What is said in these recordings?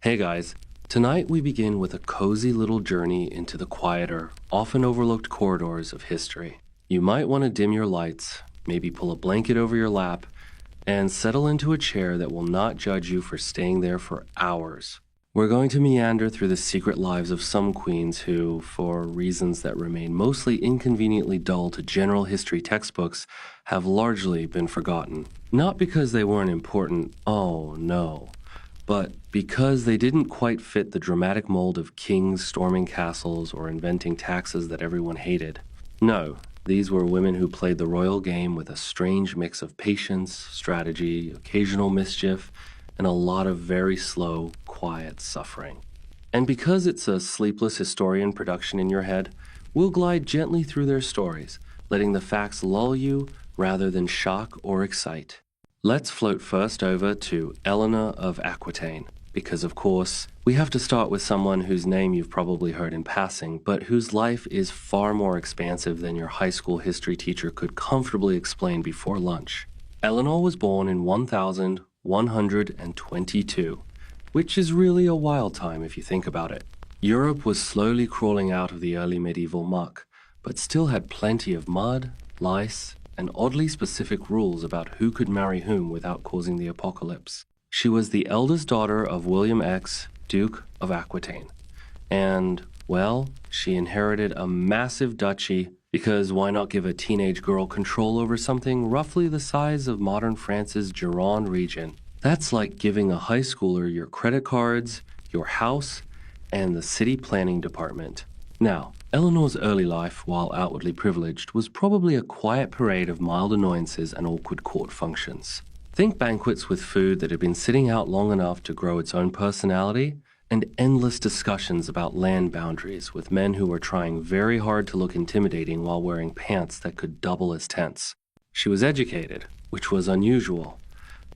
Hey guys, tonight we begin with a cozy little journey into the quieter, often overlooked corridors of history. You might want to dim your lights, maybe pull a blanket over your lap, and settle into a chair that will not judge you for staying there for hours. We're going to meander through the secret lives of some queens who, for reasons that remain mostly inconveniently dull to general history textbooks, have largely been forgotten. Not because they weren't important, oh no, but because they didn't quite fit the dramatic mold of kings storming castles or inventing taxes that everyone hated. No, these were women who played the royal game with a strange mix of patience, strategy, occasional mischief, and a lot of very slow, quiet suffering. And because it's a sleepless historian production in your head, we'll glide gently through their stories, letting the facts lull you rather than shock or excite. Let's float first over to Eleanor of Aquitaine, because of course, we have to start with someone whose name you've probably heard in passing, but whose life is far more expansive than your high school history teacher could comfortably explain before lunch. Eleanor was born in 1122, which is really a wild time if you think about it. Europe was slowly crawling out of the early medieval muck, but still had plenty of mud, lice, and oddly specific rules about who could marry whom without causing the apocalypse. She was the eldest daughter of William X, Duke of Aquitaine. And, well, she inherited a massive duchy because why not give a teenage girl control over something roughly the size of modern France's Gironde region? That's like giving a high schooler your credit cards, your house, and the city planning department. Now, Eleanor's early life, while outwardly privileged, was probably a quiet parade of mild annoyances and awkward court functions. Think banquets with food that had been sitting out long enough to grow its own personality, and endless discussions about land boundaries with men who were trying very hard to look intimidating while wearing pants that could double as tents. She was educated, which was unusual,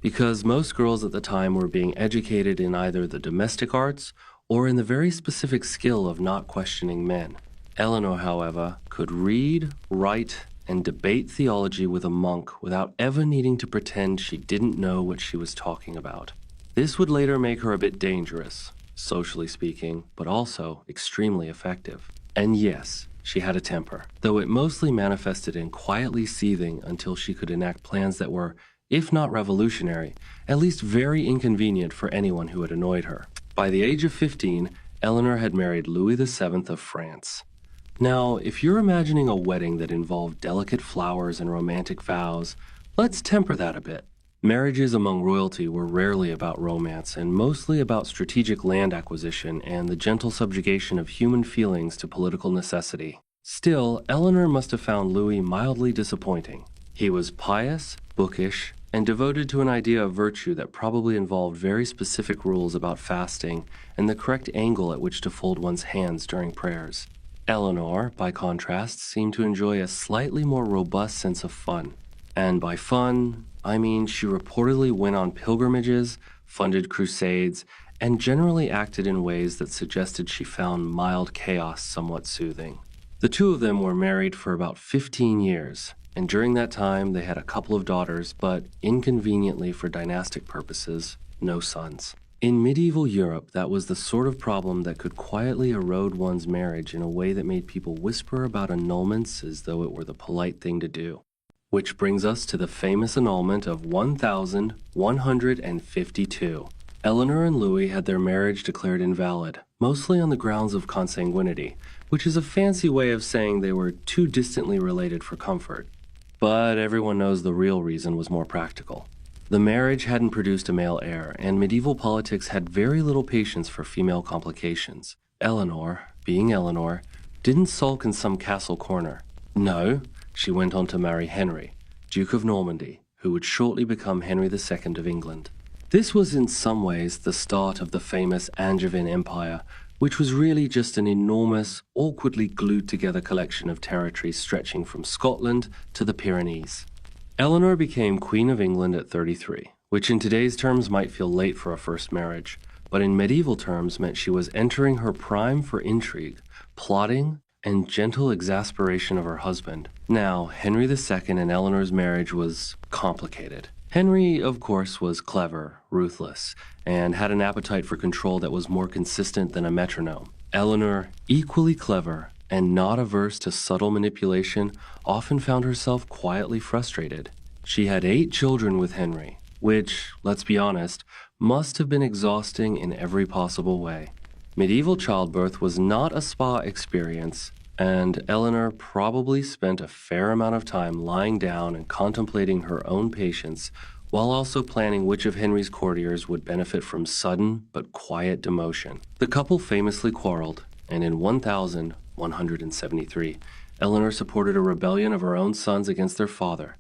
because most girls at the time were being educated in either the domestic arts or in the very specific skill of not questioning men. Eleanor, however, could read, write, and debate theology with a monk without ever needing to pretend she didn't know what she was talking about. This would later make her a bit dangerous, socially speaking, but also extremely effective. And yes, she had a temper, though it mostly manifested in quietly seething until she could enact plans that were, if not revolutionary, at least very inconvenient for anyone who had annoyed her. By the age of 15, Eleanor had married Louis VII of France. Now, if you're imagining a wedding that involved delicate flowers and romantic vows, let's temper that a bit. Marriages among royalty were rarely about romance and mostly about strategic land acquisition and the gentle subjugation of human feelings to political necessity. Still, Eleanor must have found Louis mildly disappointing. He was pious, bookish, and devoted to an idea of virtue that probably involved very specific rules about fasting and the correct angle at which to fold one's hands during prayers. Eleanor, by contrast, seemed to enjoy a slightly more robust sense of fun. And by fun, I mean she reportedly went on pilgrimages, funded crusades, and generally acted in ways that suggested she found mild chaos somewhat soothing. The two of them were married for about 15 years, and during that time they had a couple of daughters, but inconveniently for dynastic purposes, no sons. In medieval Europe, that was the sort of problem that could quietly erode one's marriage in a way that made people whisper about annulments as though it were the polite thing to do. Which brings us to the famous annulment of 1152. Eleanor and Louis had their marriage declared invalid, mostly on the grounds of consanguinity, which is a fancy way of saying they were too distantly related for comfort. But everyone knows the real reason was more practical. The marriage hadn't produced a male heir, and medieval politics had very little patience for female complications. Eleanor, being Eleanor, didn't sulk in some castle corner. No, she went on to marry Henry, Duke of Normandy, who would shortly become Henry II of England. This was in some ways the start of the famous Angevin Empire, which was really just an enormous, awkwardly glued-together collection of territories stretching from Scotland to the Pyrenees. Eleanor became Queen of England at 33, which in today's terms might feel late for a first marriage, but in medieval terms meant she was entering her prime for intrigue, plotting, and gentle exasperation of her husband. Now, Henry II and Eleanor's marriage was complicated. Henry, of course, was clever, ruthless, and had an appetite for control that was more consistent than a metronome. Eleanor, equally clever and not averse to subtle manipulation, often found herself quietly frustrated. She had 8 children with Henry, which, let's be honest, must have been exhausting in every possible way. Medieval childbirth was not a spa experience, and Eleanor probably spent a fair amount of time lying down and contemplating her own patience, while also planning which of Henry's courtiers would benefit from sudden but quiet demotion. The couple famously quarreled, and in 1173, Eleanor supported a rebellion of her own sons against their father.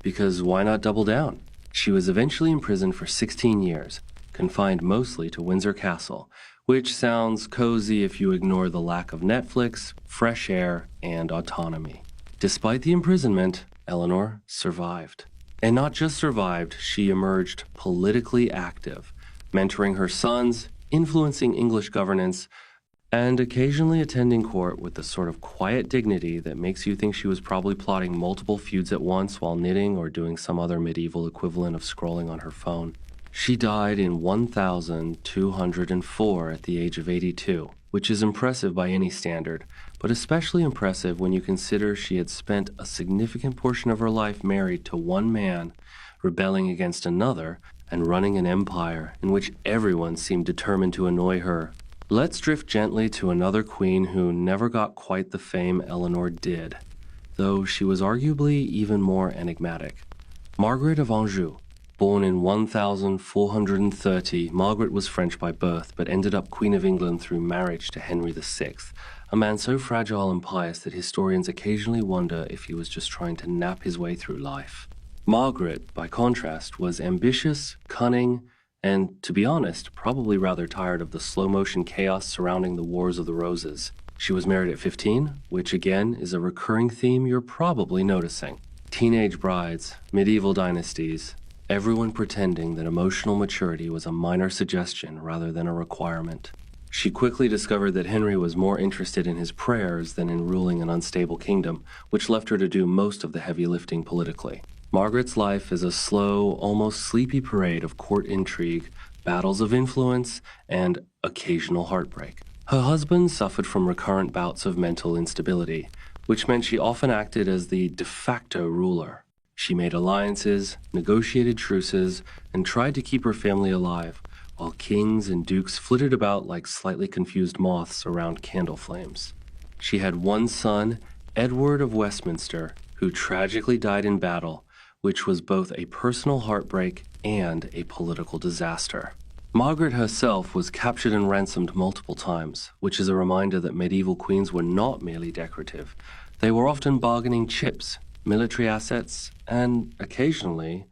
Because why not double down? She was eventually imprisoned for 16 years, confined mostly to Windsor Castle, which sounds cozy if you ignore the lack of Netflix, fresh air, and autonomy. Despite the imprisonment, Eleanor survived. And not just survived, she emerged politically active, mentoring her sons, influencing English governance, and occasionally attending court with the sort of quiet dignity that makes you think she was probably plotting multiple feuds at once while knitting or doing some other medieval equivalent of scrolling on her phone. She died in 1204 at the age of 82, which is impressive by any standard, but especially impressive when you consider she had spent a significant portion of her life married to one man, rebelling against another, and running an empire in which everyone seemed determined to annoy her. Let's drift gently to another queen who never got quite the fame Eleanor did, though she was arguably even more enigmatic. Margaret of Anjou. Born in 1430, Margaret was French by birth, but ended up Queen of England through marriage to Henry VI, a man so fragile and pious that historians occasionally wonder if he was just trying to nap his way through life. Margaret, by contrast, was ambitious, cunning, and, to be honest, probably rather tired of the slow-motion chaos surrounding the Wars of the Roses. She was married at 15, which again is a recurring theme you're probably noticing. Teenage brides, medieval dynasties, everyone pretending that emotional maturity was a minor suggestion rather than a requirement. She quickly discovered that Henry was more interested in his prayers than in ruling an unstable kingdom, which left her to do most of the heavy lifting politically. Margaret's life is a slow, almost sleepy parade of court intrigue, battles of influence, and occasional heartbreak. Her husband suffered from recurrent bouts of mental instability, which meant she often acted as the de facto ruler. She made alliances, negotiated truces, and tried to keep her family alive, while kings and dukes flitted about like slightly confused moths around candle flames. She had one son, Edward of Westminster, who tragically died in battle, which was both a personal heartbreak and a political disaster. Margaret herself was captured and ransomed multiple times, which is a reminder that medieval queens were not merely decorative. They were often bargaining chips, military assets, and, occasionally,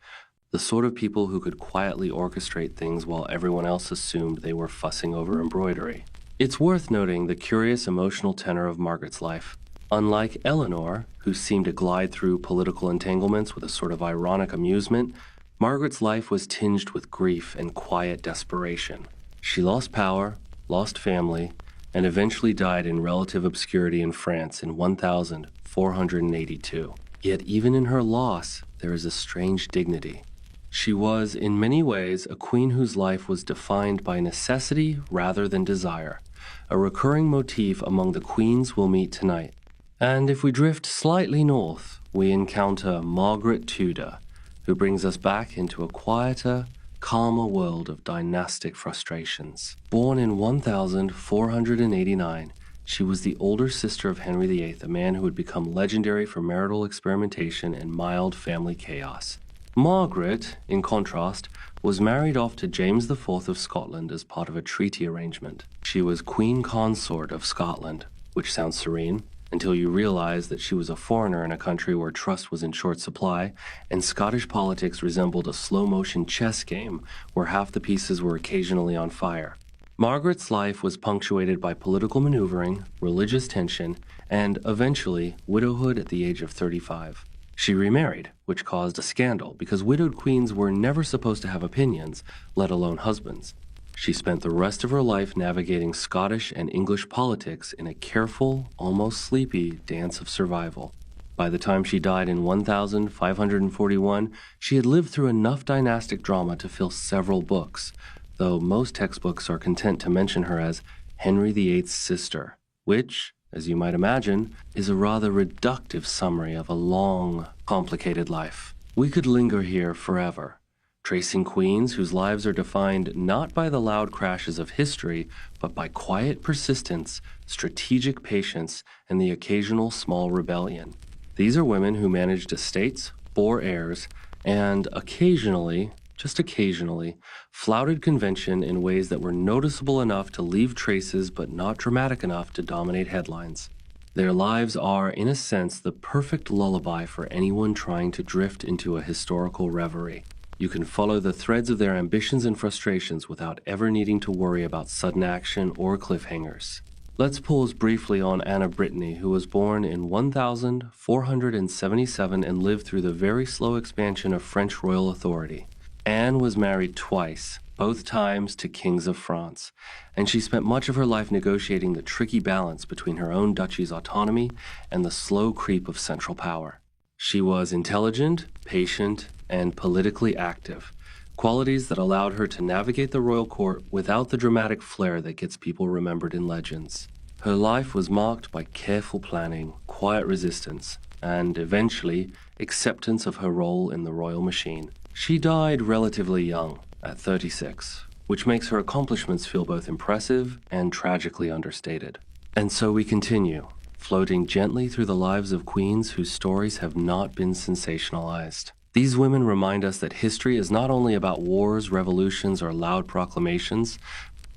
the sort of people who could quietly orchestrate things while everyone else assumed they were fussing over embroidery. It's worth noting the curious emotional tenor of Margaret's life. Unlike Eleanor, who seemed to glide through political entanglements with a sort of ironic amusement, Margaret's life was tinged with grief and quiet desperation. She lost power, lost family, and eventually died in relative obscurity in France in 1482. Yet even in her loss, there is a strange dignity. She was, in many ways, a queen whose life was defined by necessity rather than desire, a recurring motif among the queens we'll meet tonight. And if we drift slightly north, we encounter Margaret Tudor, who brings us back into a quieter, calmer world of dynastic frustrations. Born in 1489, she was the older sister of Henry VIII, a man who would become legendary for marital experimentation and mild family chaos. Margaret, in contrast, was married off to James IV of Scotland as part of a treaty arrangement. She was Queen Consort of Scotland, which sounds serene, until you realize that she was a foreigner in a country where trust was in short supply, and Scottish politics resembled a slow-motion chess game where half the pieces were occasionally on fire. Margaret's life was punctuated by political maneuvering, religious tension, and, eventually, widowhood at the age of 35. She remarried, which caused a scandal because widowed queens were never supposed to have opinions, let alone husbands. She spent the rest of her life navigating Scottish and English politics in a careful, almost sleepy dance of survival. By the time she died in 1541, she had lived through enough dynastic drama to fill several books, though most textbooks are content to mention her as Henry VIII's sister, which, as you might imagine, is a rather reductive summary of a long, complicated life. We could linger here forever, tracing queens whose lives are defined not by the loud crashes of history, but by quiet persistence, strategic patience, and the occasional small rebellion. These are women who managed estates, bore heirs, and occasionally, just occasionally, flouted convention in ways that were noticeable enough to leave traces but not dramatic enough to dominate headlines. Their lives are, in a sense, the perfect lullaby for anyone trying to drift into a historical reverie. You can follow the threads of their ambitions and frustrations without ever needing to worry about sudden action or cliffhangers. Let's pause briefly on Anne of Brittany, who was born in 1477 and lived through the very slow expansion of French royal authority. Anne was married twice, both times to kings of France, and she spent much of her life negotiating the tricky balance between her own duchy's autonomy and the slow creep of central power. She was intelligent, patient, and politically active, qualities that allowed her to navigate the royal court without the dramatic flair that gets people remembered in legends. Her life was marked by careful planning, quiet resistance, and eventually acceptance of her role in the royal machine. She died relatively young, at 36, which makes her accomplishments feel both impressive and tragically understated. And so we continue, floating gently through the lives of queens whose stories have not been sensationalized. These women remind us that history is not only about wars, revolutions, or loud proclamations.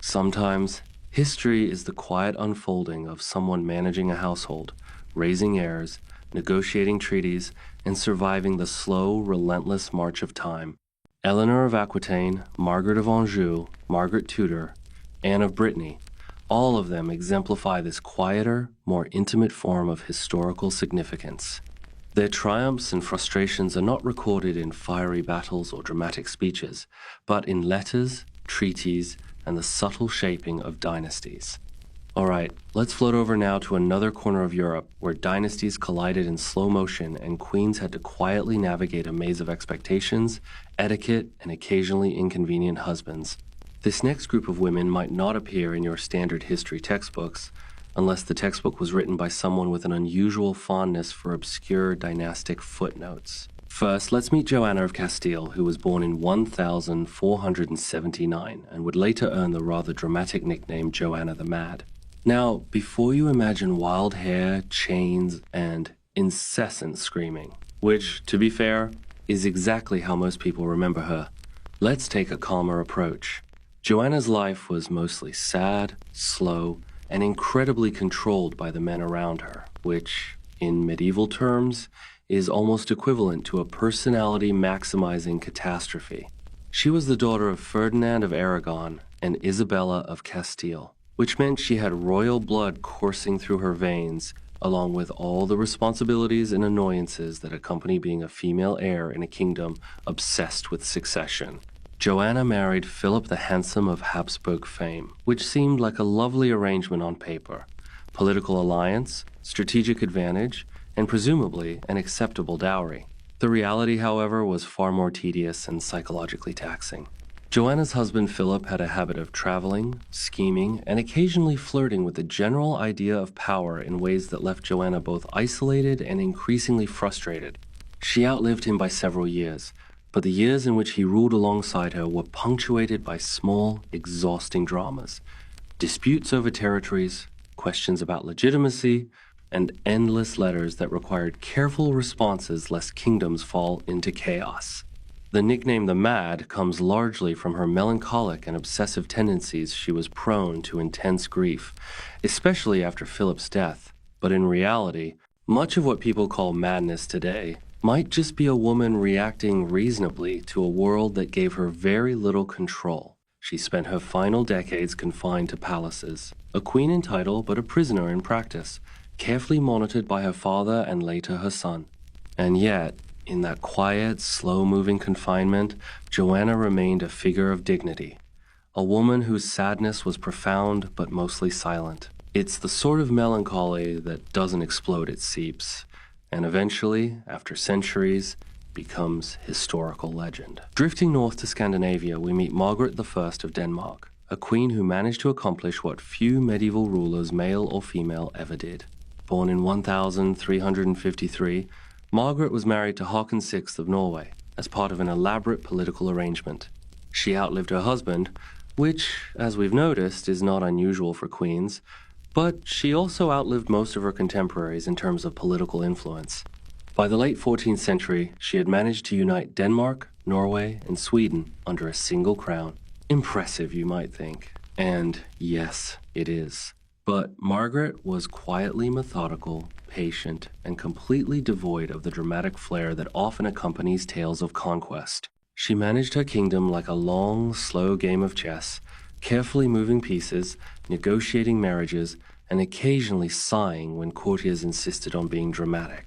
Sometimes, history is the quiet unfolding of someone managing a household, raising heirs, negotiating treaties, and surviving the slow, relentless march of time. Eleanor of Aquitaine, Margaret of Anjou, Margaret Tudor, Anne of Brittany, all of them exemplify this quieter, more intimate form of historical significance. Their triumphs and frustrations are not recorded in fiery battles or dramatic speeches, but in letters, treaties, and the subtle shaping of dynasties. All right, let's float over now to another corner of Europe where dynasties collided in slow motion and queens had to quietly navigate a maze of expectations, etiquette, and occasionally inconvenient husbands. This next group of women might not appear in your standard history textbooks, unless the textbook was written by someone with an unusual fondness for obscure dynastic footnotes. First, let's meet Joanna of Castile, who was born in 1479 and would later earn the rather dramatic nickname Joanna the Mad. Now, before you imagine wild hair, chains, and incessant screaming, which, to be fair, is exactly how most people remember her, let's take a calmer approach. Joanna's life was mostly sad, slow, and incredibly controlled by the men around her, which, in medieval terms, is almost equivalent to a personality-maximizing catastrophe. She was the daughter of Ferdinand of Aragon and Isabella of Castile, which meant she had royal blood coursing through her veins, along with all the responsibilities and annoyances that accompany being a female heir in a kingdom obsessed with succession. Joanna married Philip the Handsome of Habsburg fame, which seemed like a lovely arrangement on paper. Political alliance, strategic advantage, and presumably an acceptable dowry. The reality, however, was far more tedious and psychologically taxing. Joanna's husband Philip had a habit of traveling, scheming, and occasionally flirting with the general idea of power in ways that left Joanna both isolated and increasingly frustrated. She outlived him by several years, but the years in which he ruled alongside her were punctuated by small, exhausting dramas, disputes over territories, questions about legitimacy, and endless letters that required careful responses lest kingdoms fall into chaos. The nickname the Mad comes largely from her melancholic and obsessive tendencies. She was prone to intense grief, especially after Philip's death. But in reality, much of what people call madness today might just be a woman reacting reasonably to a world that gave her very little control. She spent her final decades confined to palaces, a queen in title but a prisoner in practice, carefully monitored by her father and later her son. And yet, in that quiet, slow-moving confinement, Joanna remained a figure of dignity, a woman whose sadness was profound but mostly silent. It's the sort of melancholy that doesn't explode, it seeps. and eventually, after centuries, becomes historical legend. Drifting north to Scandinavia, we meet Margaret I of Denmark, a queen who managed to accomplish what few medieval rulers, male or female, ever did. Born in 1353, Margaret was married to Håkon VI of Norway as part of an elaborate political arrangement. She outlived her husband, which, as we've noticed, is not unusual for queens, but she also outlived most of her contemporaries in terms of political influence. By the late 14th century, she had managed to unite Denmark, Norway, and Sweden under a single crown. Impressive, you might think. And yes, it is. But Margaret was quietly methodical, patient, and completely devoid of the dramatic flair that often accompanies tales of conquest. She managed her kingdom like a long, slow game of chess, carefully moving pieces, negotiating marriages, and occasionally sighing when courtiers insisted on being dramatic.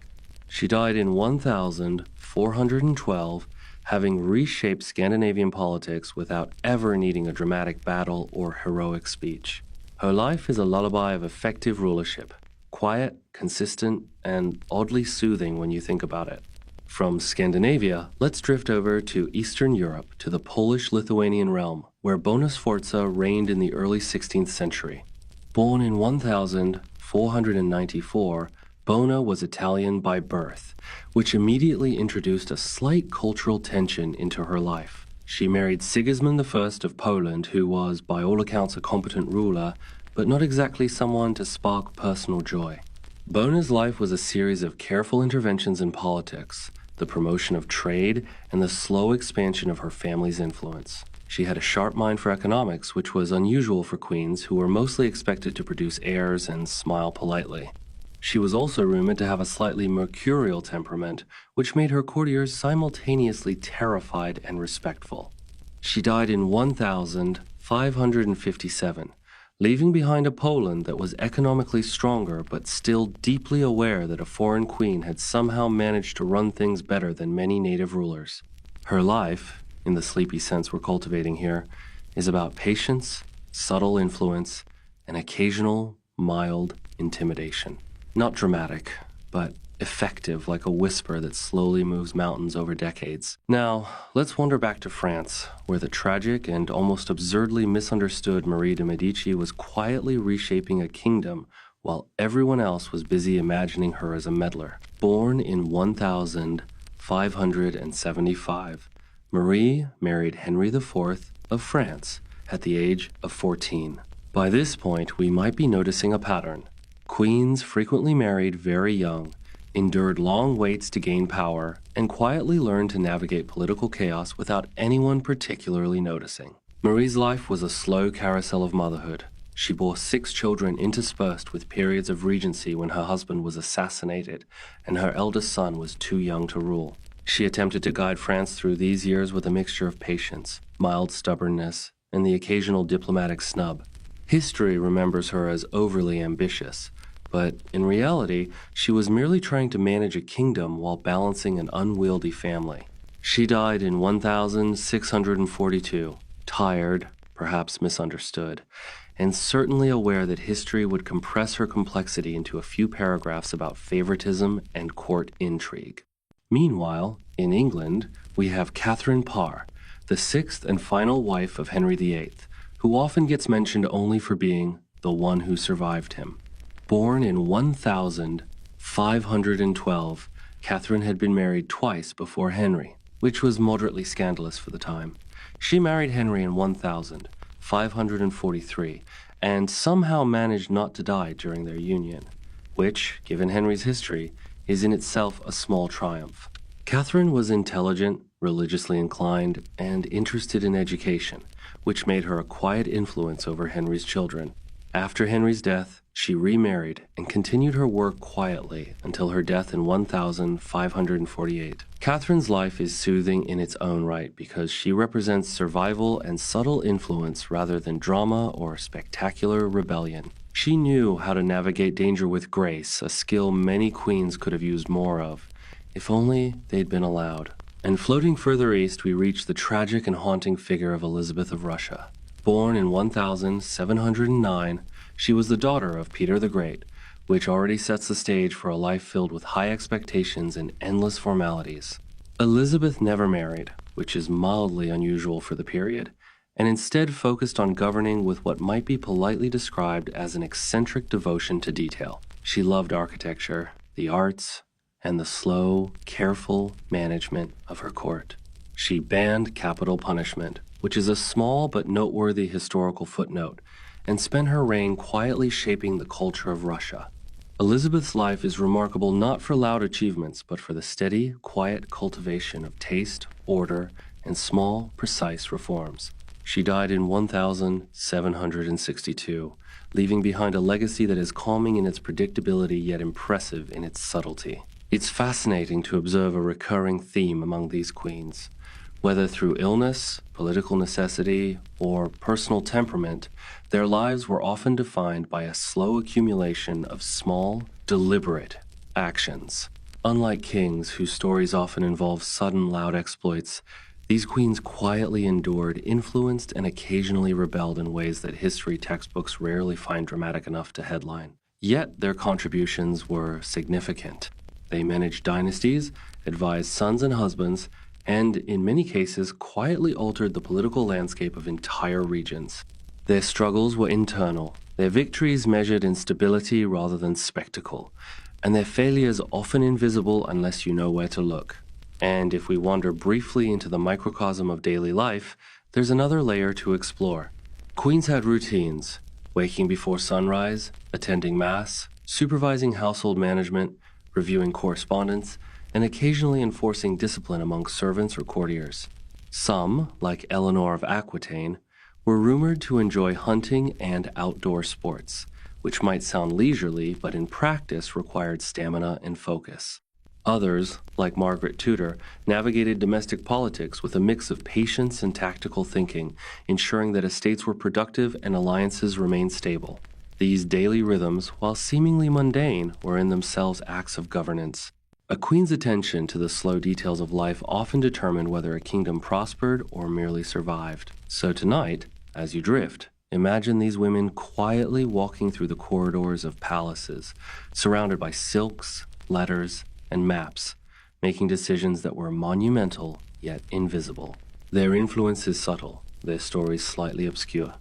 She died in 1412, having reshaped Scandinavian politics without ever needing a dramatic battle or heroic speech. Her life is a lullaby of effective rulership, quiet, consistent, and oddly soothing when you think about it. From Scandinavia, let's drift over to Eastern Europe to the Polish-Lithuanian realm, where Bona Sforza reigned in the early 16th century. Born in 1494, Bona was Italian by birth, which immediately introduced a slight cultural tension into her life. She married Sigismund I of Poland, who was, by all accounts, a competent ruler, but not exactly someone to spark personal joy. Bona's life was a series of careful interventions in politics, the promotion of trade, and the slow expansion of her family's influence. She had a sharp mind for economics, which was unusual for queens who were mostly expected to produce heirs and smile politely. She was also rumored to have a slightly mercurial temperament, which made her courtiers simultaneously terrified and respectful. She died in 1557, leaving behind a Poland that was economically stronger but still deeply aware that a foreign queen had somehow managed to run things better than many native rulers. Her life, in the sleepy sense we're cultivating here, is about patience, subtle influence, and occasional, mild intimidation. Not dramatic, but effective, like a whisper that slowly moves mountains over decades. Now, let's wander back to France, where the tragic and almost absurdly misunderstood Marie de Medici was quietly reshaping a kingdom while everyone else was busy imagining her as a meddler. Born in 1575, Marie married Henry IV of France at the age of 14. By this point, we might be noticing a pattern. Queens frequently married very young, endured long waits to gain power, and quietly learned to navigate political chaos without anyone particularly noticing. Marie's life was a slow carousel of motherhood. She bore 6 children interspersed with periods of regency when her husband was assassinated and her eldest son was too young to rule. She attempted to guide France through these years with a mixture of patience, mild stubbornness, and the occasional diplomatic snub. History remembers her as overly ambitious, but in reality, she was merely trying to manage a kingdom while balancing an unwieldy family. She died in 1642, tired, perhaps misunderstood, and certainly aware that history would compress her complexity into a few paragraphs about favoritism and court intrigue. Meanwhile, in England, we have Catherine Parr, the 6th and final wife of Henry VIII, who often gets mentioned only for being the one who survived him. Born in 1512, Catherine had been married twice before Henry, which was moderately scandalous for the time. She married Henry in 1543, and somehow managed not to die during their union, which, given Henry's history, is in itself a small triumph. Catherine was intelligent, religiously inclined, and interested in education, which made her a quiet influence over Henry's children. After Henry's death, she remarried and continued her work quietly until her death in 1548. Catherine's life is soothing in its own right because she represents survival and subtle influence rather than drama or spectacular rebellion. She knew how to navigate danger with grace, a skill many queens could have used more of, if only they'd been allowed. And floating further east, we reach the tragic and haunting figure of Elizabeth of Russia. Born in 1709, she was the daughter of Peter the Great, which already sets the stage for a life filled with high expectations and endless formalities. Elizabeth never married, which is mildly unusual for the period, and instead focused on governing with what might be politely described as an eccentric devotion to detail. She loved architecture, the arts, and the slow, careful management of her court. She banned capital punishment, which is a small but noteworthy historical footnote, and spent her reign quietly shaping the culture of Russia. Elizabeth's life is remarkable not for loud achievements, but for the steady, quiet cultivation of taste, order, and small, precise reforms. She died in 1762, leaving behind a legacy that is calming in its predictability yet impressive in its subtlety. It's fascinating to observe a recurring theme among these queens. Whether through illness, political necessity, or personal temperament, their lives were often defined by a slow accumulation of small, deliberate actions. Unlike kings, whose stories often involve sudden, loud exploits, these queens quietly endured, influenced, and occasionally rebelled in ways that history textbooks rarely find dramatic enough to headline. Yet their contributions were significant. They managed dynasties, advised sons and husbands, and, in many cases, quietly altered the political landscape of entire regions. Their struggles were internal, their victories measured in stability rather than spectacle, and their failures often invisible unless you know where to look. And if we wander briefly into the microcosm of daily life, there's another layer to explore. Queens had routines: waking before sunrise, attending mass, supervising household management, reviewing correspondence, and occasionally enforcing discipline among servants or courtiers. Some, like Eleanor of Aquitaine, were rumored to enjoy hunting and outdoor sports, which might sound leisurely but in practice required stamina and focus. Others, like Margaret Tudor, navigated domestic politics with a mix of patience and tactical thinking, ensuring that estates were productive and alliances remained stable. These daily rhythms, while seemingly mundane, were in themselves acts of governance. A queen's attention to the slow details of life often determined whether a kingdom prospered or merely survived. So tonight, as you drift, imagine these women quietly walking through the corridors of palaces, surrounded by silks, letters, and maps, making decisions that were monumental yet invisible. Their influence is subtle, their stories slightly obscure,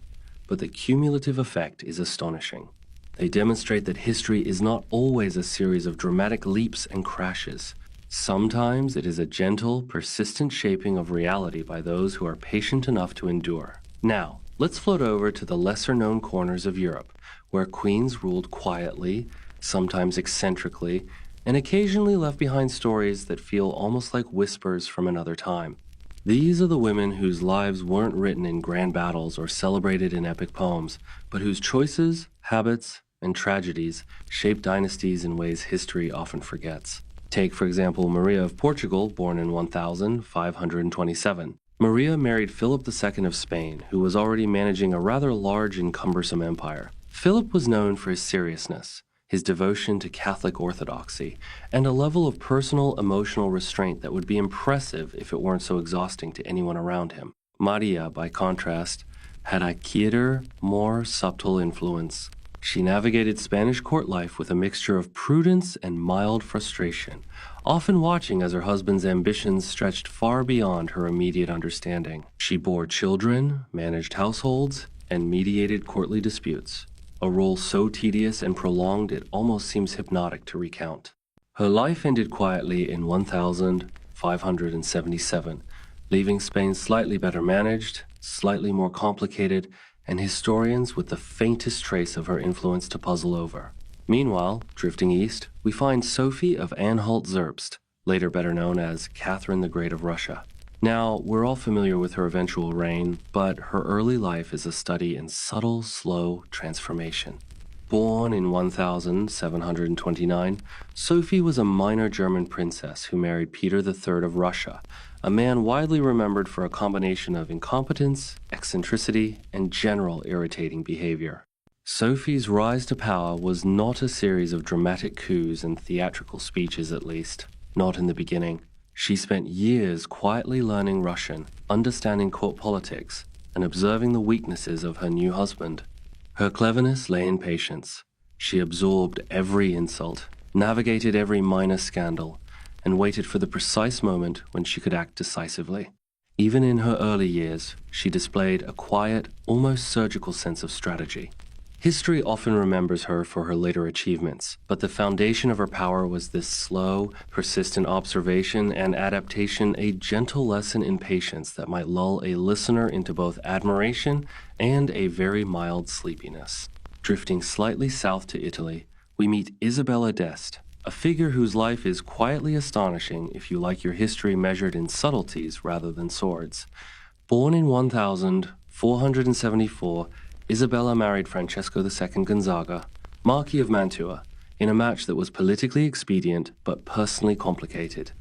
but the cumulative effect is astonishing. They demonstrate that history is not always a series of dramatic leaps and crashes. Sometimes it is a gentle, persistent shaping of reality by those who are patient enough to endure. Now, let's float over to the lesser-known corners of Europe, where queens ruled quietly, sometimes eccentrically, and occasionally left behind stories that feel almost like whispers from another time. These are the women whose lives weren't written in grand battles or celebrated in epic poems, but whose choices, habits, and tragedies shape dynasties in ways history often forgets. Take, for example, Maria of Portugal, born in 1527. Maria married Philip II of Spain, who was already managing a rather large and cumbersome empire. Philip was known for his seriousness, his devotion to Catholic orthodoxy, and a level of personal emotional restraint that would be impressive if it weren't so exhausting to anyone around him. Maria, by contrast, had a quieter, more subtle influence. She navigated Spanish court life with a mixture of prudence and mild frustration, often watching as her husband's ambitions stretched far beyond her immediate understanding. She bore children, managed households, and mediated courtly disputes, a role so tedious and prolonged it almost seems hypnotic to recount. Her life ended quietly in 1577, leaving Spain slightly better managed, slightly more complicated, and historians with the faintest trace of her influence to puzzle over. Meanwhile, drifting east, we find Sophie of Anhalt-Zerbst, later better known as Catherine the Great of Russia. Now, we're all familiar with her eventual reign, but her early life is a study in subtle, slow transformation. Born in 1729, Sophie was a minor German princess who married Peter III of Russia, a man widely remembered for a combination of incompetence, eccentricity, and general irritating behavior. Sophie's rise to power was not a series of dramatic coups and theatrical speeches, at least, not in the beginning. She spent years quietly learning Russian, understanding court politics, and observing the weaknesses of her new husband. Her cleverness lay in patience. She absorbed every insult, navigated every minor scandal, and waited for the precise moment when she could act decisively. Even in her early years, she displayed a quiet, almost surgical sense of strategy. History often remembers her for her later achievements, but the foundation of her power was this slow, persistent observation and adaptation, a gentle lesson in patience that might lull a listener into both admiration and a very mild sleepiness. Drifting slightly south to Italy, we meet Isabella d'Este, a figure whose life is quietly astonishing if you like your history measured in subtleties rather than swords. Born in 1474, Isabella married Francesco II Gonzaga, Marquis of Mantua, in a match that was politically expedient but personally complicated.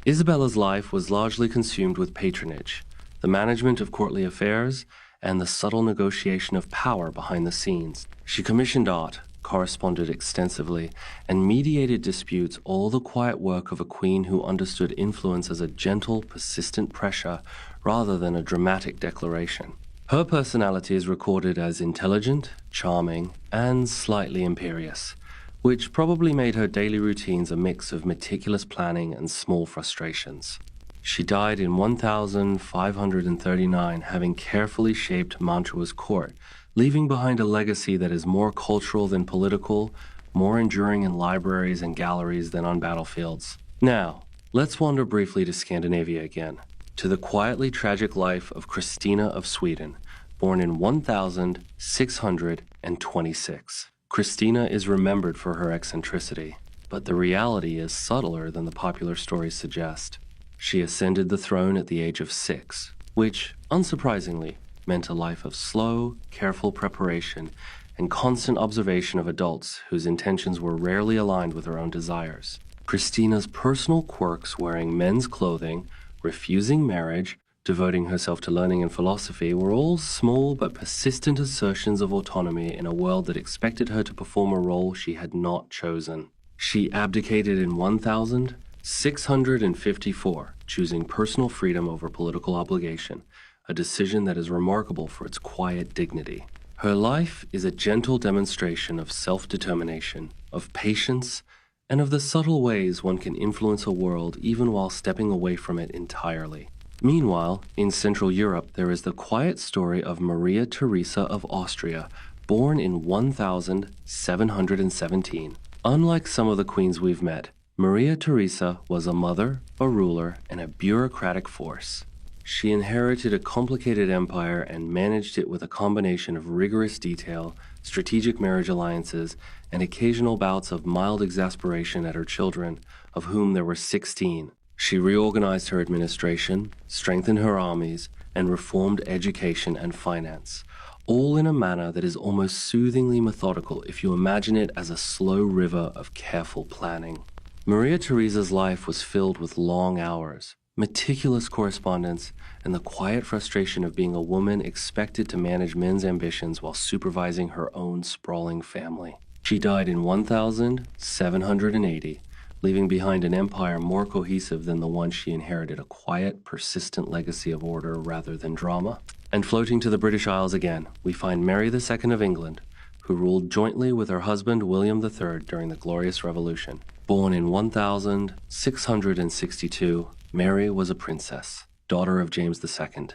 Isabella's life was largely consumed with patronage, the management of courtly affairs, and the subtle negotiation of power behind the scenes. She commissioned art, corresponded extensively, and mediated disputes, all the quiet work of a queen who understood influence as a gentle, persistent pressure rather than a dramatic declaration. Her personality is recorded as intelligent, charming, and slightly imperious, which probably made her daily routines a mix of meticulous planning and small frustrations. She died in 1539, having carefully shaped Mantua's court, leaving behind a legacy that is more cultural than political, more enduring in libraries and galleries than on battlefields. Now, let's wander briefly to Scandinavia again, to the quietly tragic life of Christina of Sweden, born in 1626. Christina is remembered for her eccentricity, but the reality is subtler than the popular stories suggest. She ascended the throne at the age of 6, which, unsurprisingly, meant a life of slow, careful preparation and constant observation of adults whose intentions were rarely aligned with her own desires. Christina's personal quirks, wearing men's clothing, refusing marriage, devoting herself to learning and philosophy, were all small but persistent assertions of autonomy in a world that expected her to perform a role she had not chosen. She abdicated in 1654, choosing personal freedom over political obligation, a decision that is remarkable for its quiet dignity. Her life is a gentle demonstration of self-determination, of patience, and of the subtle ways one can influence a world even while stepping away from it entirely. Meanwhile, in Central Europe, there is the quiet story of Maria Theresa of Austria, born in 1717. Unlike some of the queens we've met, Maria Theresa was a mother, a ruler, and a bureaucratic force. She inherited a complicated empire and managed it with a combination of rigorous detail, strategic marriage alliances, and occasional bouts of mild exasperation at her children, of whom there were 16. She reorganized her administration, strengthened her armies, and reformed education and finance, all in a manner that is almost soothingly methodical if you imagine it as a slow river of careful planning. Maria Theresa's life was filled with long hours, meticulous correspondence, and the quiet frustration of being a woman expected to manage men's ambitions while supervising her own sprawling family. She died in 1780, leaving behind an empire more cohesive than the one she inherited, a quiet, persistent legacy of order rather than drama. And floating to the British Isles again, we find Mary II of England, who ruled jointly with her husband William III during the Glorious Revolution. Born in 1662, Mary was a princess, daughter of James II,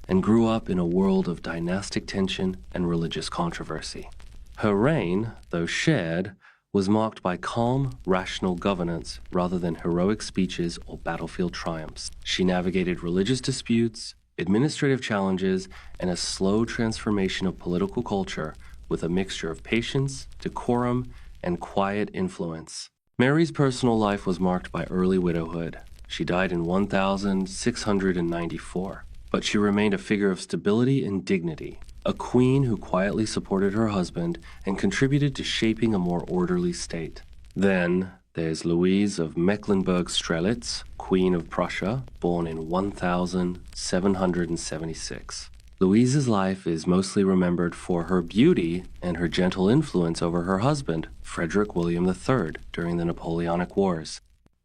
and grew up in a world of dynastic tension and religious controversy. Her reign, though shared, was marked by calm, rational governance rather than heroic speeches or battlefield triumphs. She navigated religious disputes, administrative challenges, and a slow transformation of political culture with a mixture of patience, decorum, and quiet influence. Mary's personal life was marked by early widowhood. She died in 1694, but she remained a figure of stability and dignity, a queen who quietly supported her husband and contributed to shaping a more orderly state. Then there's Louise of Mecklenburg-Strelitz, Queen of Prussia, born in 1776. Louise's life is mostly remembered for her beauty and her gentle influence over her husband, Frederick William III, during the Napoleonic Wars.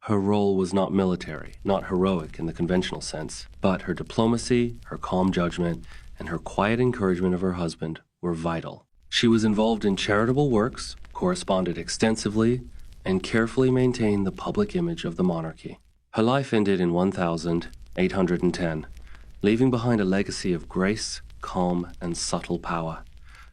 Her role was not military, not heroic in the conventional sense, but her diplomacy, her calm judgment, and her quiet encouragement of her husband were vital. She was involved in charitable works, corresponded extensively, and carefully maintained the public image of the monarchy. Her life ended in 1810, leaving behind a legacy of grace, calm, and subtle power.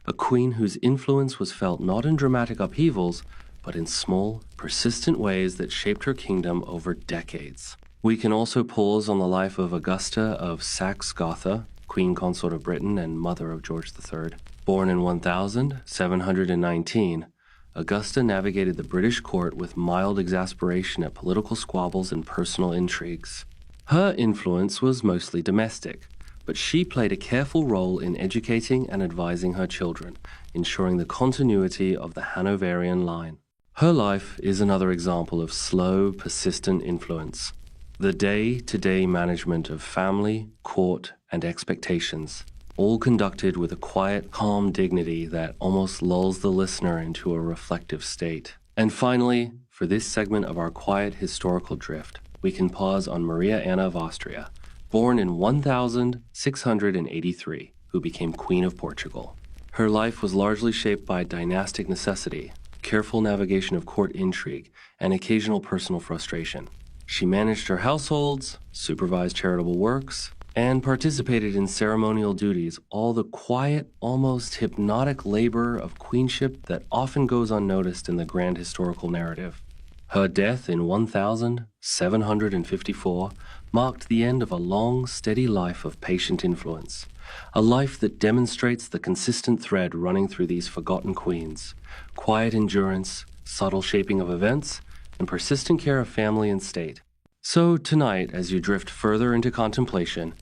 A queen whose influence was felt not in dramatic upheavals, but in small, persistent ways that shaped her kingdom over decades. We can also pause on the life of Augusta of Saxe-Gotha, Queen Consort of Britain and mother of George III. Born in 1719, Augusta navigated the British court with mild exasperation at political squabbles and personal intrigues. Her influence was mostly domestic, but she played a careful role in educating and advising her children, ensuring the continuity of the Hanoverian line. Her life is another example of slow, persistent influence. The day-to-day management of family, court, and expectations, all conducted with a quiet, calm dignity that almost lulls the listener into a reflective state. And finally, for this segment of our quiet historical drift, we can pause on Maria Anna of Austria, born in 1683, who became Queen of Portugal. Her life was largely shaped by dynastic necessity, careful navigation of court intrigue, and occasional personal frustration. She managed her households, supervised charitable works, and participated in ceremonial duties, all the quiet, almost hypnotic labor of queenship that often goes unnoticed in the grand historical narrative. Her death in 1754 marked the end of a long, steady life of patient influence, a life that demonstrates the consistent thread running through these forgotten queens: quiet endurance, subtle shaping of events, and persistent care of family and state. So tonight, as you drift further into contemplation,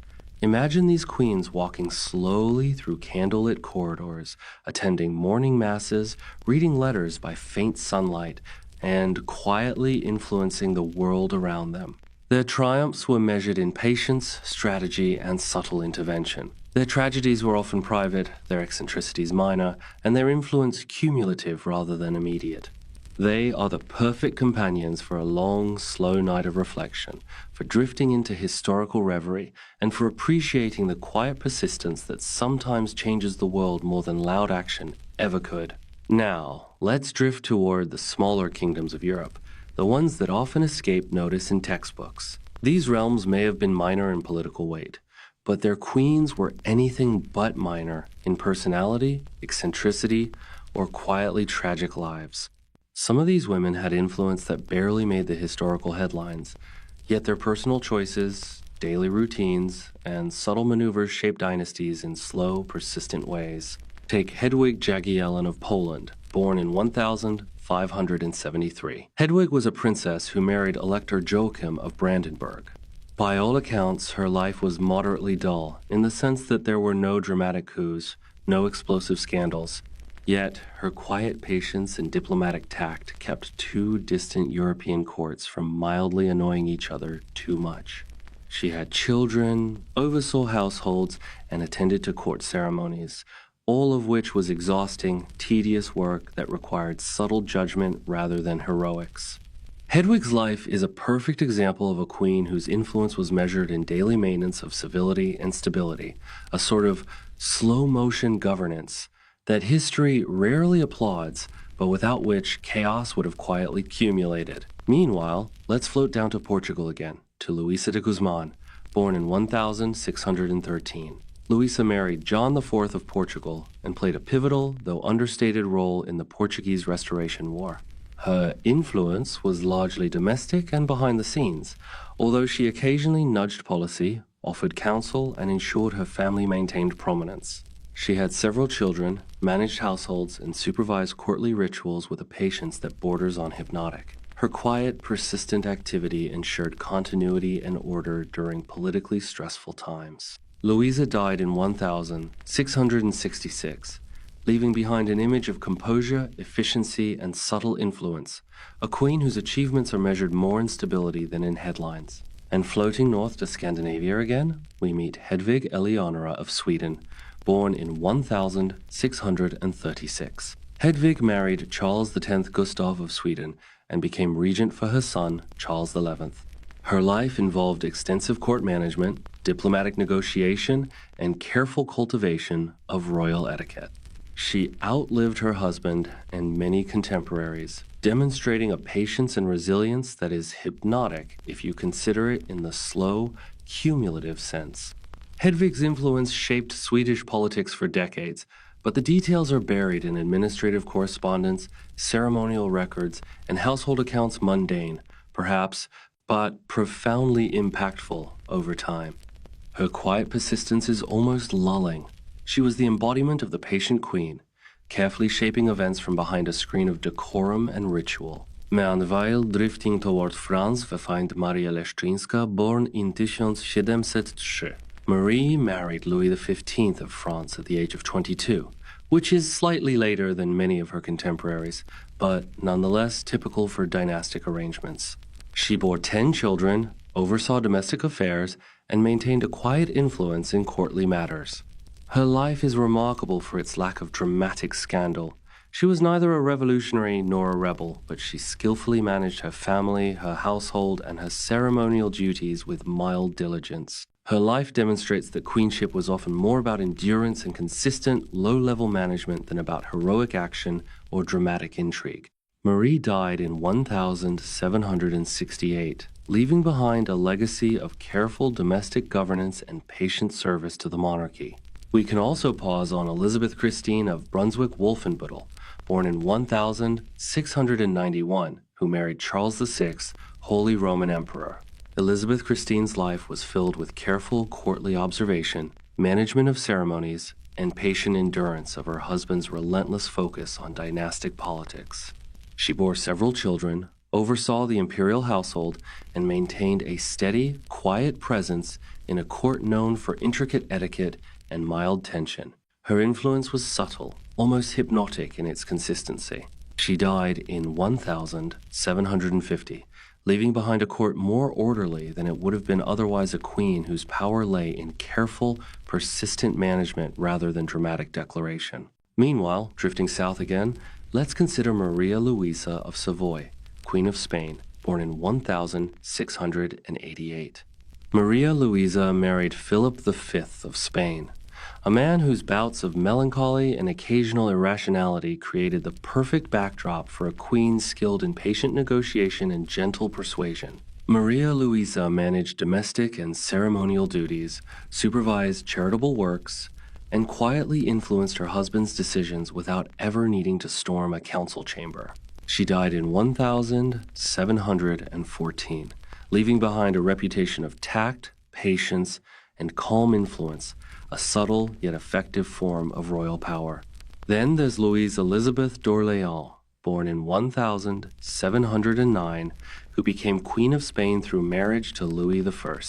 imagine these queens walking slowly through candlelit corridors, attending morning masses, reading letters by faint sunlight, and quietly influencing the world around them. Their triumphs were measured in patience, strategy, and subtle intervention. Their tragedies were often private, their eccentricities minor, and their influence cumulative rather than immediate. They are the perfect companions for a long, slow night of reflection, for drifting into historical reverie, and for appreciating the quiet persistence that sometimes changes the world more than loud action ever could. Now, let's drift toward the smaller kingdoms of Europe, the ones that often escape notice in textbooks. These realms may have been minor in political weight, but their queens were anything but minor in personality, eccentricity, or quietly tragic lives. Some of these women had influence that barely made the historical headlines, yet their personal choices, daily routines, and subtle maneuvers shaped dynasties in slow, persistent ways. Take Hedwig Jagiellon of Poland, born in 1573. Hedwig was a princess who married Elector Joachim of Brandenburg. By all accounts, her life was moderately dull, in the sense that there were no dramatic coups, no explosive scandals. Yet, her quiet patience and diplomatic tact kept two distant European courts from mildly annoying each other too much. She had children, oversaw households, and attended to court ceremonies, all of which was exhausting, tedious work that required subtle judgment rather than heroics. Hedwig's life is a perfect example of a queen whose influence was measured in daily maintenance of civility and stability, a sort of slow-motion governance that history rarely applauds, but without which chaos would have quietly accumulated. Meanwhile, let's float down to Portugal again, to Luisa de Guzman, born in 1613. Luisa married John IV of Portugal and played a pivotal, though understated role in the Portuguese Restoration War. Her influence was largely domestic and behind the scenes, although she occasionally nudged policy, offered counsel, and ensured her family maintained prominence. She had several children, managed households, and supervised courtly rituals with a patience that borders on hypnotic. Her quiet, persistent activity ensured continuity and order during politically stressful times. Louisa died in 1666, leaving behind an image of composure, efficiency, and subtle influence, a queen whose achievements are measured more in stability than in headlines. And floating north to Scandinavia again, we meet Hedvig Eleonora of Sweden, born in 1636. Hedvig married Charles X Gustav of Sweden and became regent for her son, Charles XI. Her life involved extensive court management, diplomatic negotiation, and careful cultivation of royal etiquette. She outlived her husband and many contemporaries, demonstrating a patience and resilience that is hypnotic if you consider it in the slow, cumulative sense. Hedvig's influence shaped Swedish politics for decades, but the details are buried in administrative correspondence, ceremonial records, and household accounts mundane, perhaps, but profoundly impactful over time. Her quiet persistence is almost lulling. She was the embodiment of the patient queen, carefully shaping events from behind a screen of decorum and ritual. Meanwhile, drifting toward France, we find Maria Leszczyńska, born in 1703. Marie married Louis XV of France at the age of 22, which is slightly later than many of her contemporaries, but nonetheless typical for dynastic arrangements. She bore 10 children, oversaw domestic affairs, and maintained a quiet influence in courtly matters. Her life is remarkable for its lack of dramatic scandal. She was neither a revolutionary nor a rebel, but she skillfully managed her family, her household, and her ceremonial duties with mild diligence. Her life demonstrates that queenship was often more about endurance and consistent, low-level management than about heroic action or dramatic intrigue. Marie died in 1768, leaving behind a legacy of careful domestic governance and patient service to the monarchy. We can also pause on Elizabeth Christine of Brunswick-Wolfenbüttel, born in 1691, who married Charles VI, Holy Roman Emperor. Elizabeth Christine's life was filled with careful courtly observation, management of ceremonies, and patient endurance of her husband's relentless focus on dynastic politics. She bore several children, oversaw the imperial household, and maintained a steady, quiet presence in a court known for intricate etiquette and mild tension. Her influence was subtle, almost hypnotic in its consistency. She died in 1750, leaving behind a court more orderly than it would have been otherwise a queen whose power lay in careful, persistent management rather than dramatic declaration. Meanwhile, drifting south again, let's consider Maria Louisa of Savoy, Queen of Spain, born in 1688. Maria Louisa married Philip V of Spain, a man whose bouts of melancholy and occasional irrationality created the perfect backdrop for a queen skilled in patient negotiation and gentle persuasion. Maria Louisa managed domestic and ceremonial duties, supervised charitable works, and quietly influenced her husband's decisions without ever needing to storm a council chamber. She died in 1714, leaving behind a reputation of tact, patience, and calm influence, a subtle yet effective form of royal power. Then there's Louise Elizabeth d'Orléans, born in 1709, who became Queen of Spain through marriage to Louis I.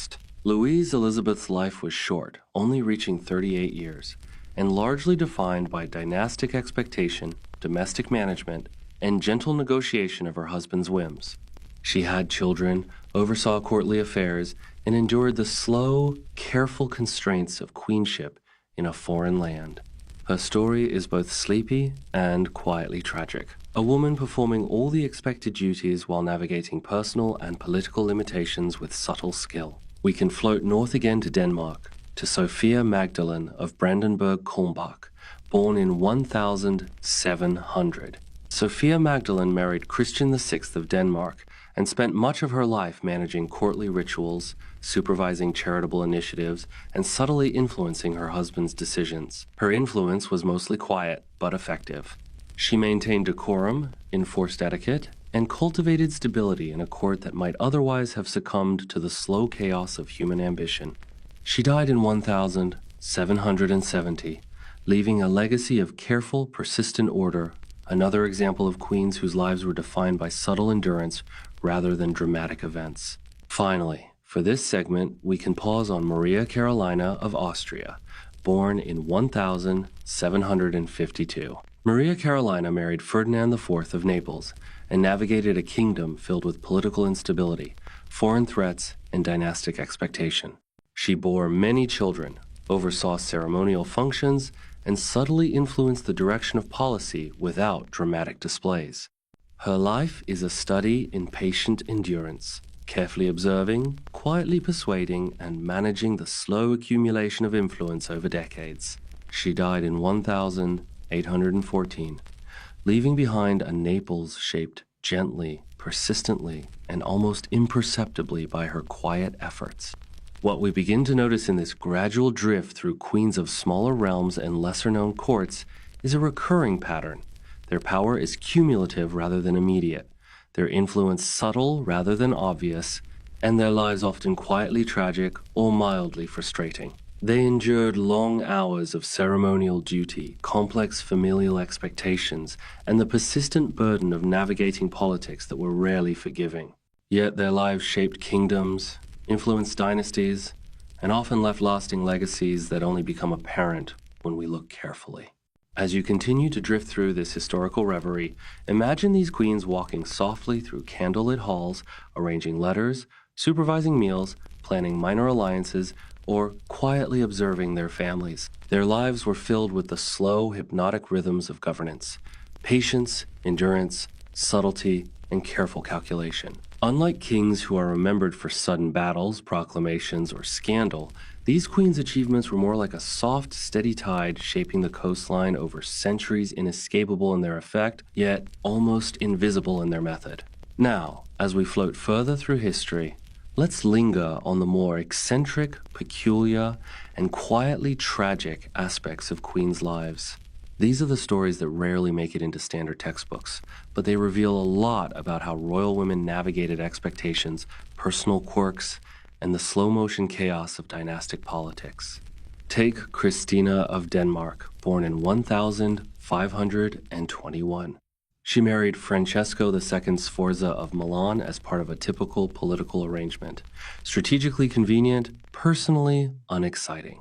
Louise Elizabeth's life was short, only reaching 38 years, and largely defined by dynastic expectation, domestic management, and gentle negotiation of her husband's whims. She had children, oversaw courtly affairs, and endured the slow, careful constraints of queenship in a foreign land. Her story is both sleepy and quietly tragic. A woman performing all the expected duties while navigating personal and political limitations with subtle skill. We can float north again to Denmark, to Sophia Magdalene of Brandenburg-Kulmbach, born in 1700. Sophia Magdalene married Christian VI of Denmark and spent much of her life managing courtly rituals, supervising charitable initiatives, and subtly influencing her husband's decisions. Her influence was mostly quiet, but effective. She maintained decorum, enforced etiquette, and cultivated stability in a court that might otherwise have succumbed to the slow chaos of human ambition. She died in 1770, leaving a legacy of careful, persistent order, another example of queens whose lives were defined by subtle endurance rather than dramatic events. Finally, for this segment, we can pause on Maria Carolina of Austria, born in 1752. Maria Carolina married Ferdinand IV of Naples and navigated a kingdom filled with political instability, foreign threats, and dynastic expectation. She bore many children, oversaw ceremonial functions, and subtly influenced the direction of policy without dramatic displays. Her life is a study in patient endurance, carefully observing, quietly persuading, and managing the slow accumulation of influence over decades. She died in 814, leaving behind a Naples shaped gently, persistently, and almost imperceptibly by her quiet efforts. What we begin to notice in this gradual drift through queens of smaller realms and lesser-known courts is a recurring pattern. Their power is cumulative rather than immediate, their influence subtle rather than obvious, and their lives often quietly tragic or mildly frustrating. They endured long hours of ceremonial duty, complex familial expectations, and the persistent burden of navigating politics that were rarely forgiving. Yet their lives shaped kingdoms, influenced dynasties, and often left lasting legacies that only become apparent when we look carefully. As you continue to drift through this historical reverie, imagine these queens walking softly through candlelit halls, arranging letters, supervising meals, planning minor alliances, or quietly observing their families. Their lives were filled with the slow, hypnotic rhythms of governance, patience, endurance, subtlety, and careful calculation. Unlike kings who are remembered for sudden battles, proclamations, or scandal, these queens' achievements were more like a soft, steady tide shaping the coastline over centuries, inescapable in their effect, yet almost invisible in their method. Now, as we float further through history, let's linger on the more eccentric, peculiar, and quietly tragic aspects of queens' lives. These are the stories that rarely make it into standard textbooks, but they reveal a lot about how royal women navigated expectations, personal quirks, and the slow-motion chaos of dynastic politics. Take Christina of Denmark, born in 1521. She married Francesco II Sforza of Milan as part of a typical political arrangement. Strategically convenient, personally unexciting.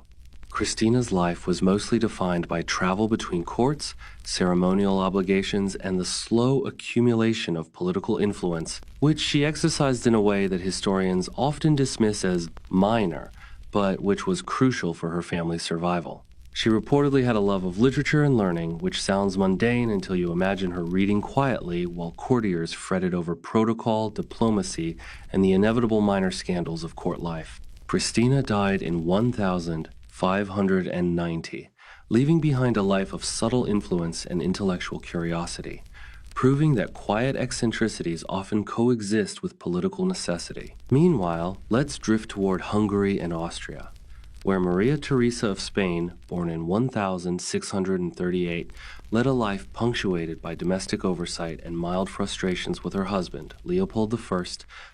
Christina's life was mostly defined by travel between courts, ceremonial obligations, and the slow accumulation of political influence, which she exercised in a way that historians often dismiss as minor, but which was crucial for her family's survival. She reportedly had a love of literature and learning, which sounds mundane until you imagine her reading quietly while courtiers fretted over protocol, diplomacy, and the inevitable minor scandals of court life. Christina died in 1590, leaving behind a life of subtle influence and intellectual curiosity, proving that quiet eccentricities often coexist with political necessity. Meanwhile, let's drift toward Hungary and Austria, where Maria Theresa of Spain, born in 1638, led a life punctuated by domestic oversight and mild frustrations with her husband, Leopold I,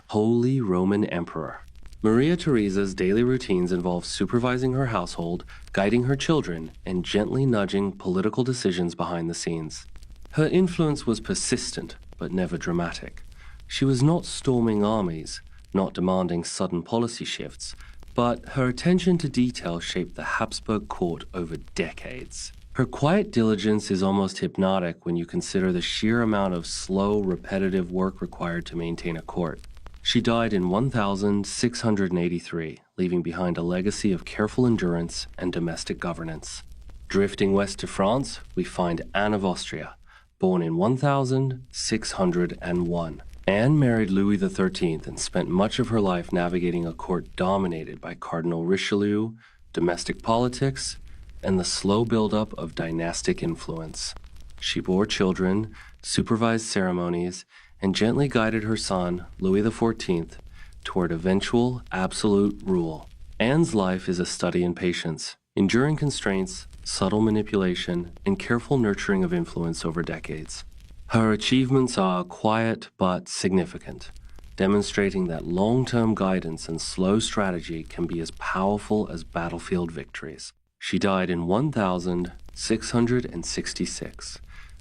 Holy Roman Emperor. Maria Theresa's daily routines involved supervising her household, guiding her children, and gently nudging political decisions behind the scenes. Her influence was persistent, but never dramatic. She was not storming armies, not demanding sudden policy shifts, but her attention to detail shaped the Habsburg court over decades. Her quiet diligence is almost hypnotic when you consider the sheer amount of slow, repetitive work required to maintain a court. She died in 1683, leaving behind a legacy of careful endurance and domestic governance. Drifting west to France, we find Anne of Austria, born in 1601. Anne married Louis XIII and spent much of her life navigating a court dominated by Cardinal Richelieu, domestic politics, and the slow buildup of dynastic influence. She bore children, supervised ceremonies, and gently guided her son, Louis XIV, toward eventual absolute rule. Anne's life is a study in patience, enduring constraints, subtle manipulation, and careful nurturing of influence over decades. Her achievements are quiet but significant, demonstrating that long-term guidance and slow strategy can be as powerful as battlefield victories. She died in 1666,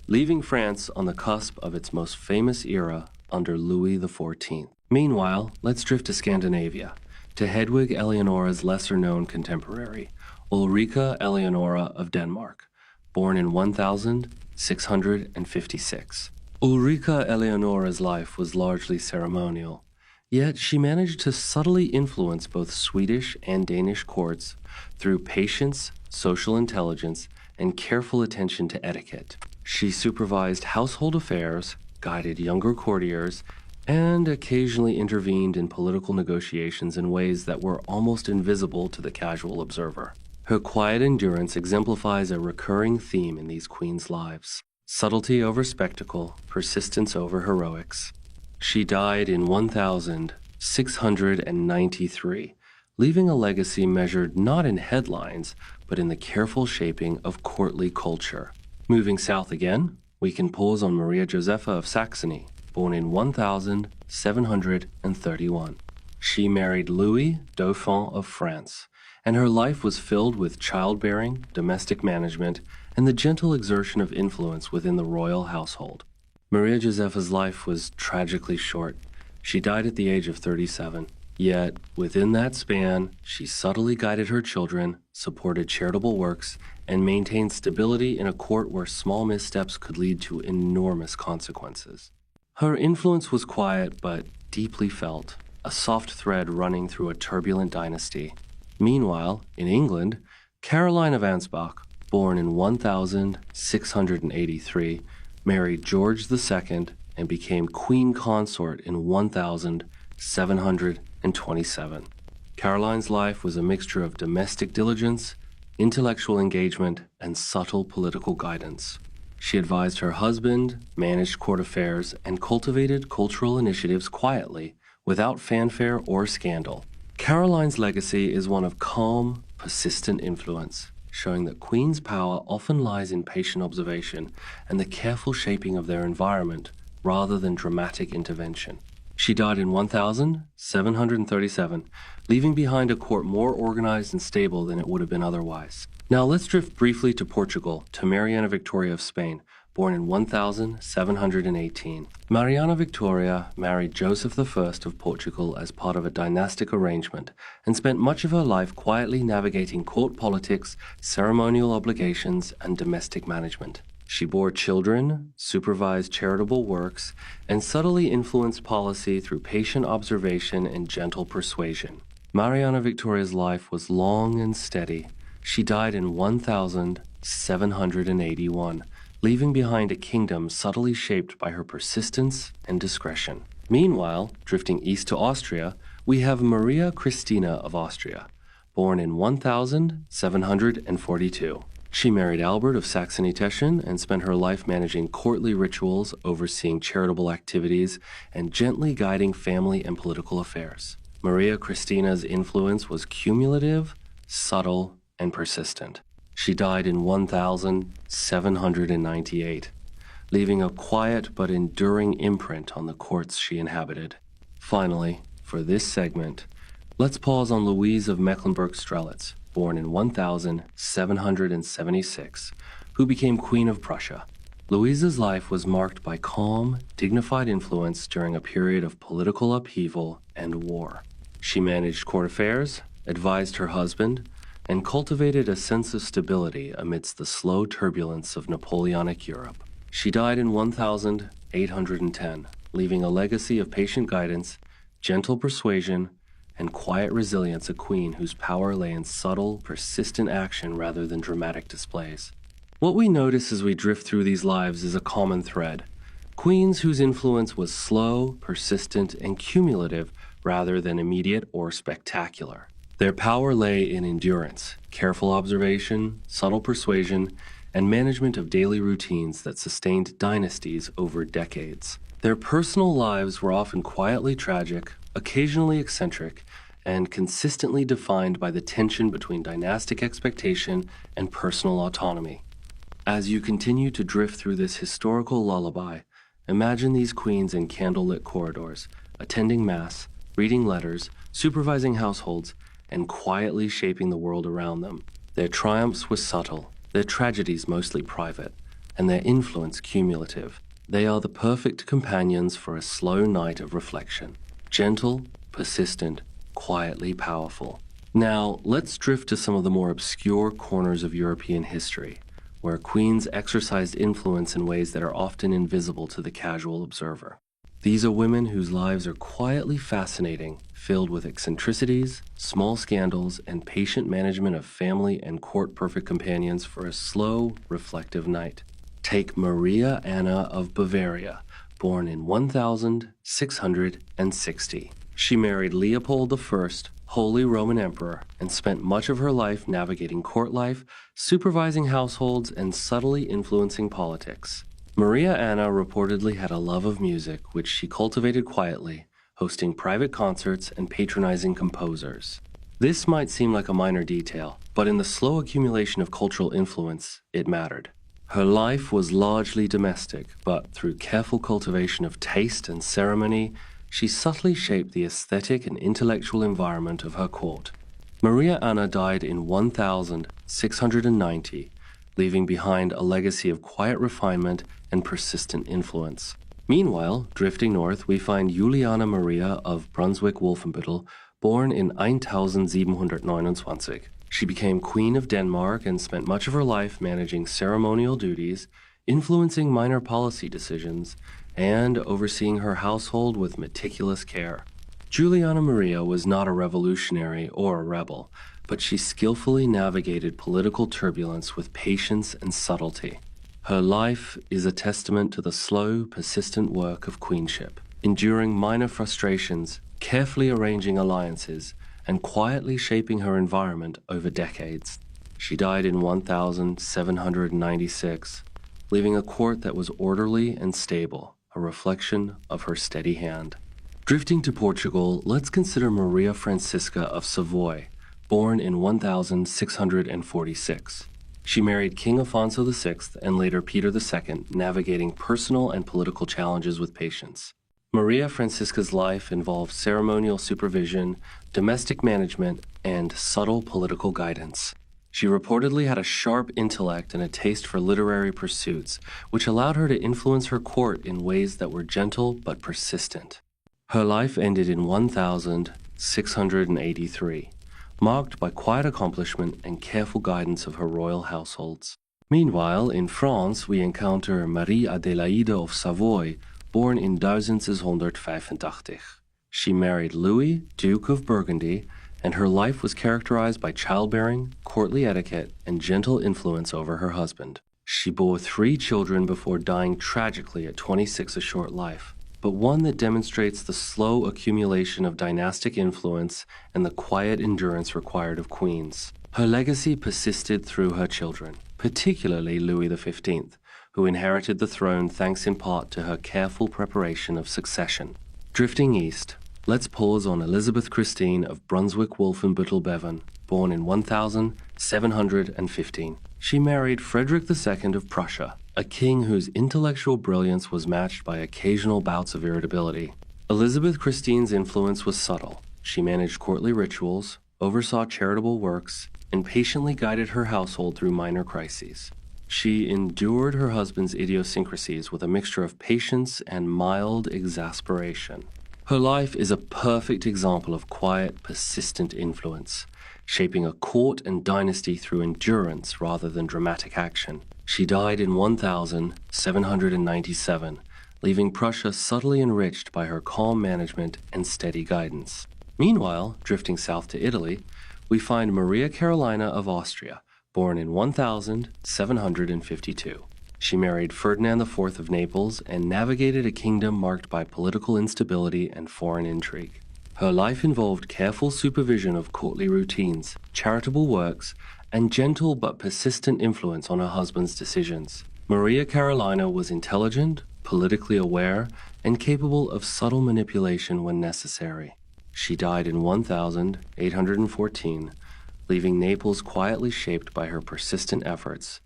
leaving France on the cusp of its most famous era under Louis XIV. Meanwhile, let's drift to Scandinavia, to Hedwig Eleonora's lesser-known contemporary, Ulrika Eleonora of Denmark, born in 1656. Ulrika Eleonora's life was largely ceremonial, yet she managed to subtly influence both Swedish and Danish courts through patience, social intelligence, and careful attention to etiquette. She supervised household affairs, guided younger courtiers, and occasionally intervened in political negotiations in ways that were almost invisible to the casual observer. Her quiet endurance exemplifies a recurring theme in these queens' lives: subtlety over spectacle, persistence over heroics. She died in 1693, leaving a legacy measured not in headlines, but in the careful shaping of courtly culture. Moving south again, we can pause on Maria Josepha of Saxony, born in 1731. She married Louis, Dauphin of France, and her life was filled with childbearing, domestic management, and the gentle exertion of influence within the royal household. Maria Josepha's life was tragically short. She died at the age of 37. Yet, within that span, she subtly guided her children, supported charitable works, and maintained stability in a court where small missteps could lead to enormous consequences. Her influence was quiet but deeply felt, a soft thread running through a turbulent dynasty. Meanwhile, in England, Caroline of Ansbach, born in 1683, married George II and became queen consort in 1727. Caroline's life was a mixture of domestic diligence, intellectual engagement, and subtle political guidance. She advised her husband, managed court affairs, and cultivated cultural initiatives quietly, without fanfare or scandal. Caroline's legacy is one of calm, persistent influence, showing that queens' power often lies in patient observation and the careful shaping of their environment rather than dramatic intervention. She died in 1737, leaving behind a court more organized and stable than it would have been otherwise. Now let's drift briefly to Portugal, to Mariana Victoria of Spain, born in 1718. Mariana Victoria married Joseph I of Portugal as part of a dynastic arrangement and spent much of her life quietly navigating court politics, ceremonial obligations, and domestic management. She bore children, supervised charitable works, and subtly influenced policy through patient observation and gentle persuasion. Mariana Victoria's life was long and steady. She died in 1781, leaving behind a kingdom subtly shaped by her persistence and discretion. Meanwhile, drifting east to Austria, we have Maria Christina of Austria, born in 1742. She married Albert of Saxony-Teschen and spent her life managing courtly rituals, overseeing charitable activities, and gently guiding family and political affairs. Maria Christina's influence was cumulative, subtle, and persistent. She died in 1798, leaving a quiet but enduring imprint on the courts she inhabited. Finally, for this segment, let's pause on Louise of Mecklenburg-Strelitz, born in 1776, who became Queen of Prussia. Louise's life was marked by calm, dignified influence during a period of political upheaval and war. She managed court affairs, advised her husband, and cultivated a sense of stability amidst the slow turbulence of Napoleonic Europe. She died in 1810, leaving a legacy of patient guidance, gentle persuasion, and quiet resilience, a queen whose power lay in subtle, persistent action rather than dramatic displays. What we notice as we drift through these lives is a common thread: queens whose influence was slow, persistent, and cumulative rather than immediate or spectacular. Their power lay in endurance, careful observation, subtle persuasion, and management of daily routines that sustained dynasties over decades. Their personal lives were often quietly tragic, occasionally eccentric, and consistently defined by the tension between dynastic expectation and personal autonomy. As you continue to drift through this historical lullaby, imagine these queens in candlelit corridors, attending mass, reading letters, supervising households, and quietly shaping the world around them. Their triumphs were subtle, their tragedies mostly private, and their influence cumulative. They are the perfect companions for a slow night of reflection. Gentle, persistent, quietly powerful. Now, let's drift to some of the more obscure corners of European history, where queens exercised influence in ways that are often invisible to the casual observer. These are women whose lives are quietly fascinating, filled with eccentricities, small scandals, and patient management of family and court-perfect companions for a slow, reflective night. Take Maria Anna of Bavaria, born in 1660. She married Leopold I, Holy Roman Emperor, and spent much of her life navigating court life, supervising households, and subtly influencing politics. Maria Anna reportedly had a love of music, which she cultivated quietly, hosting private concerts and patronizing composers. This might seem like a minor detail, but in the slow accumulation of cultural influence, it mattered. Her life was largely domestic, but through careful cultivation of taste and ceremony, she subtly shaped the aesthetic and intellectual environment of her court. Maria Anna died in 1690, leaving behind a legacy of quiet refinement and persistent influence. Meanwhile, drifting north, we find Juliana Maria of Brunswick-Wolfenbüttel, born in 1729. She became Queen of Denmark and spent much of her life managing ceremonial duties, influencing minor policy decisions, and overseeing her household with meticulous care. Juliana Maria was not a revolutionary or a rebel, but she skillfully navigated political turbulence with patience and subtlety. Her life is a testament to the slow, persistent work of queenship, enduring minor frustrations, carefully arranging alliances, and quietly shaping her environment over decades. She died in 1796, leaving a court that was orderly and stable, a reflection of her steady hand. Drifting to Portugal, let's consider Maria Francisca of Savoy, born in 1646. She married King Afonso VI and later Peter II, navigating personal and political challenges with patience. Maria Francisca's life involved ceremonial supervision, domestic management, and subtle political guidance. She reportedly had a sharp intellect and a taste for literary pursuits, which allowed her to influence her court in ways that were gentle but persistent. Her life ended in 1683, marked by quiet accomplishment and careful guidance of her royal households. Meanwhile, in France, we encounter Marie Adélaïde of Savoy, born in 1685. She married Louis, Duke of Burgundy, and her life was characterized by childbearing, courtly etiquette, and gentle influence over her husband. She bore 3 children before dying tragically at 26, a short life, but one that demonstrates the slow accumulation of dynastic influence and the quiet endurance required of queens. Her legacy persisted through her children, particularly Louis XV, who inherited the throne thanks in part to her careful preparation of succession. Drifting east, let's pause on Elizabeth Christine of Brunswick-Wolfenbüttel-Bevern, born in 1715. She married Frederick II of Prussia, a king whose intellectual brilliance was matched by occasional bouts of irritability. Elizabeth Christine's influence was subtle. She managed courtly rituals, oversaw charitable works, and patiently guided her household through minor crises. She endured her husband's idiosyncrasies with a mixture of patience and mild exasperation. Her life is a perfect example of quiet, persistent influence, shaping a court and dynasty through endurance rather than dramatic action. She died in 1797, leaving Prussia subtly enriched by her calm management and steady guidance. Meanwhile, drifting south to Italy, we find Maria Carolina of Austria, born in 1752. She married Ferdinand IV of Naples and navigated a kingdom marked by political instability and foreign intrigue. Her life involved careful supervision of courtly routines, charitable works, and gentle but persistent influence on her husband's decisions. Maria Carolina was intelligent, politically aware, and capable of subtle manipulation when necessary. She died in 1814, leaving Naples quietly shaped by her persistent efforts,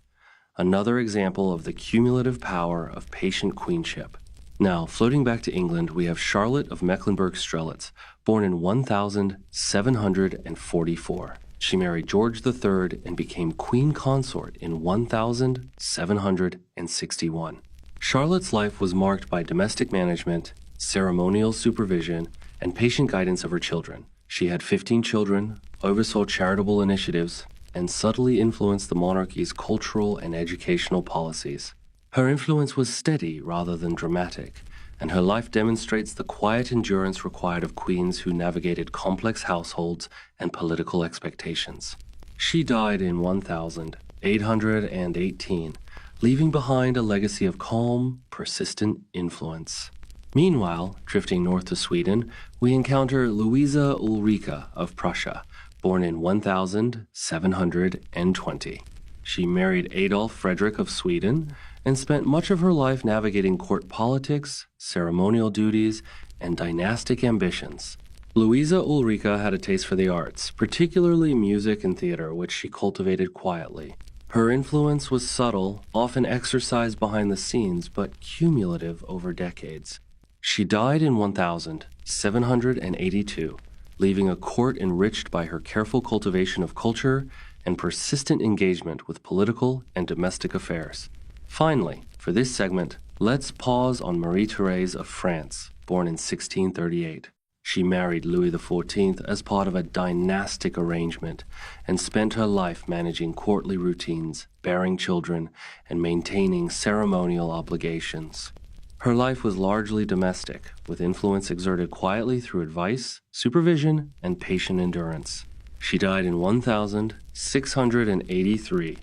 another example of the cumulative power of patient queenship. Now, floating back to England, we have Charlotte of Mecklenburg-Strelitz, born in 1744. She married George III and became queen consort in 1761. Charlotte's life was marked by domestic management, ceremonial supervision, and patient guidance of her children. She had 15 children, oversaw charitable initiatives, and subtly influenced the monarchy's cultural and educational policies. Her influence was steady rather than dramatic, and her life demonstrates the quiet endurance required of queens who navigated complex households and political expectations. She died in 1818, leaving behind a legacy of calm, persistent influence. Meanwhile, drifting north to Sweden, we encounter Louisa Ulrika of Prussia, born in 1720. She married Adolf Frederick of Sweden and spent much of her life navigating court politics, ceremonial duties, and dynastic ambitions. Louisa Ulrika had a taste for the arts, particularly music and theater, which she cultivated quietly. Her influence was subtle, often exercised behind the scenes, but cumulative over decades. She died in 1782, leaving a court enriched by her careful cultivation of culture and persistent engagement with political and domestic affairs. Finally, for this segment, let's pause on Marie-Thérèse of France, born in 1638. She married Louis XIV as part of a dynastic arrangement and spent her life managing courtly routines, bearing children, and maintaining ceremonial obligations. Her life was largely domestic, with influence exerted quietly through advice, supervision, and patient endurance. She died in 1683,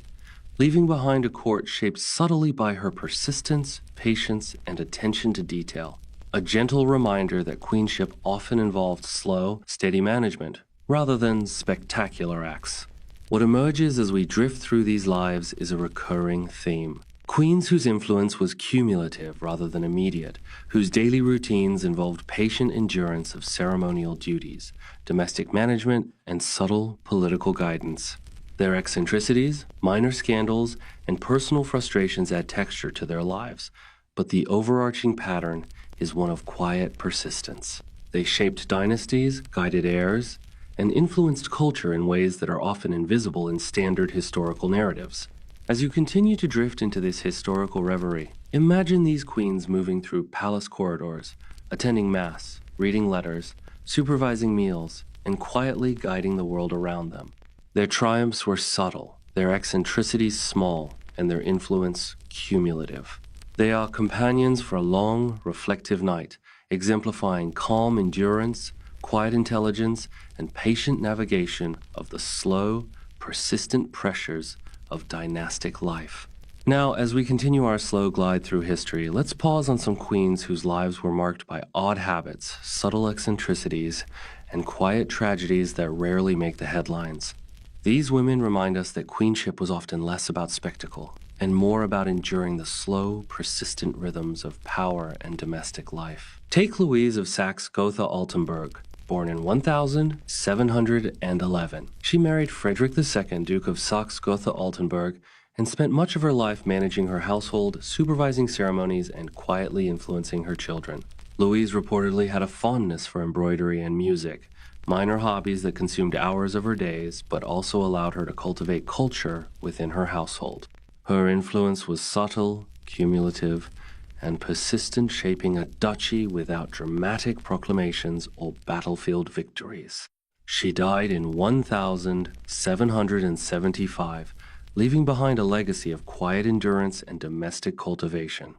leaving behind a court shaped subtly by her persistence, patience, and attention to detail. A gentle reminder that queenship often involved slow, steady management, rather than spectacular acts. What emerges as we drift through these lives is a recurring theme. Queens whose influence was cumulative rather than immediate, whose daily routines involved patient endurance of ceremonial duties, domestic management, and subtle political guidance. Their eccentricities, minor scandals, and personal frustrations add texture to their lives, but the overarching pattern is one of quiet persistence. They shaped dynasties, guided heirs, and influenced culture in ways that are often invisible in standard historical narratives. As you continue to drift into this historical reverie, imagine these queens moving through palace corridors, attending mass, reading letters, supervising meals, and quietly guiding the world around them. Their triumphs were subtle, their eccentricities small, and their influence cumulative. They are companions for a long, reflective night, exemplifying calm endurance, quiet intelligence, and patient navigation of the slow, persistent pressures of dynastic life. Now, as we continue our slow glide through history, let's pause on some queens whose lives were marked by odd habits, subtle eccentricities, and quiet tragedies that rarely make the headlines. These women remind us that queenship was often less about spectacle and more about enduring the slow, persistent rhythms of power and domestic life. Take Louise of Saxe-Gotha-Altenburg, born in 1711. She married Frederick II, Duke of Saxe-Gotha-Altenburg, and spent much of her life managing her household, supervising ceremonies, and quietly influencing her children. Louise reportedly had a fondness for embroidery and music, minor hobbies that consumed hours of her days, but also allowed her to cultivate culture within her household. Her influence was subtle, cumulative, and persistent, shaping a duchy without dramatic proclamations or battlefield victories. She died in 1775, leaving behind a legacy of quiet endurance and domestic cultivation.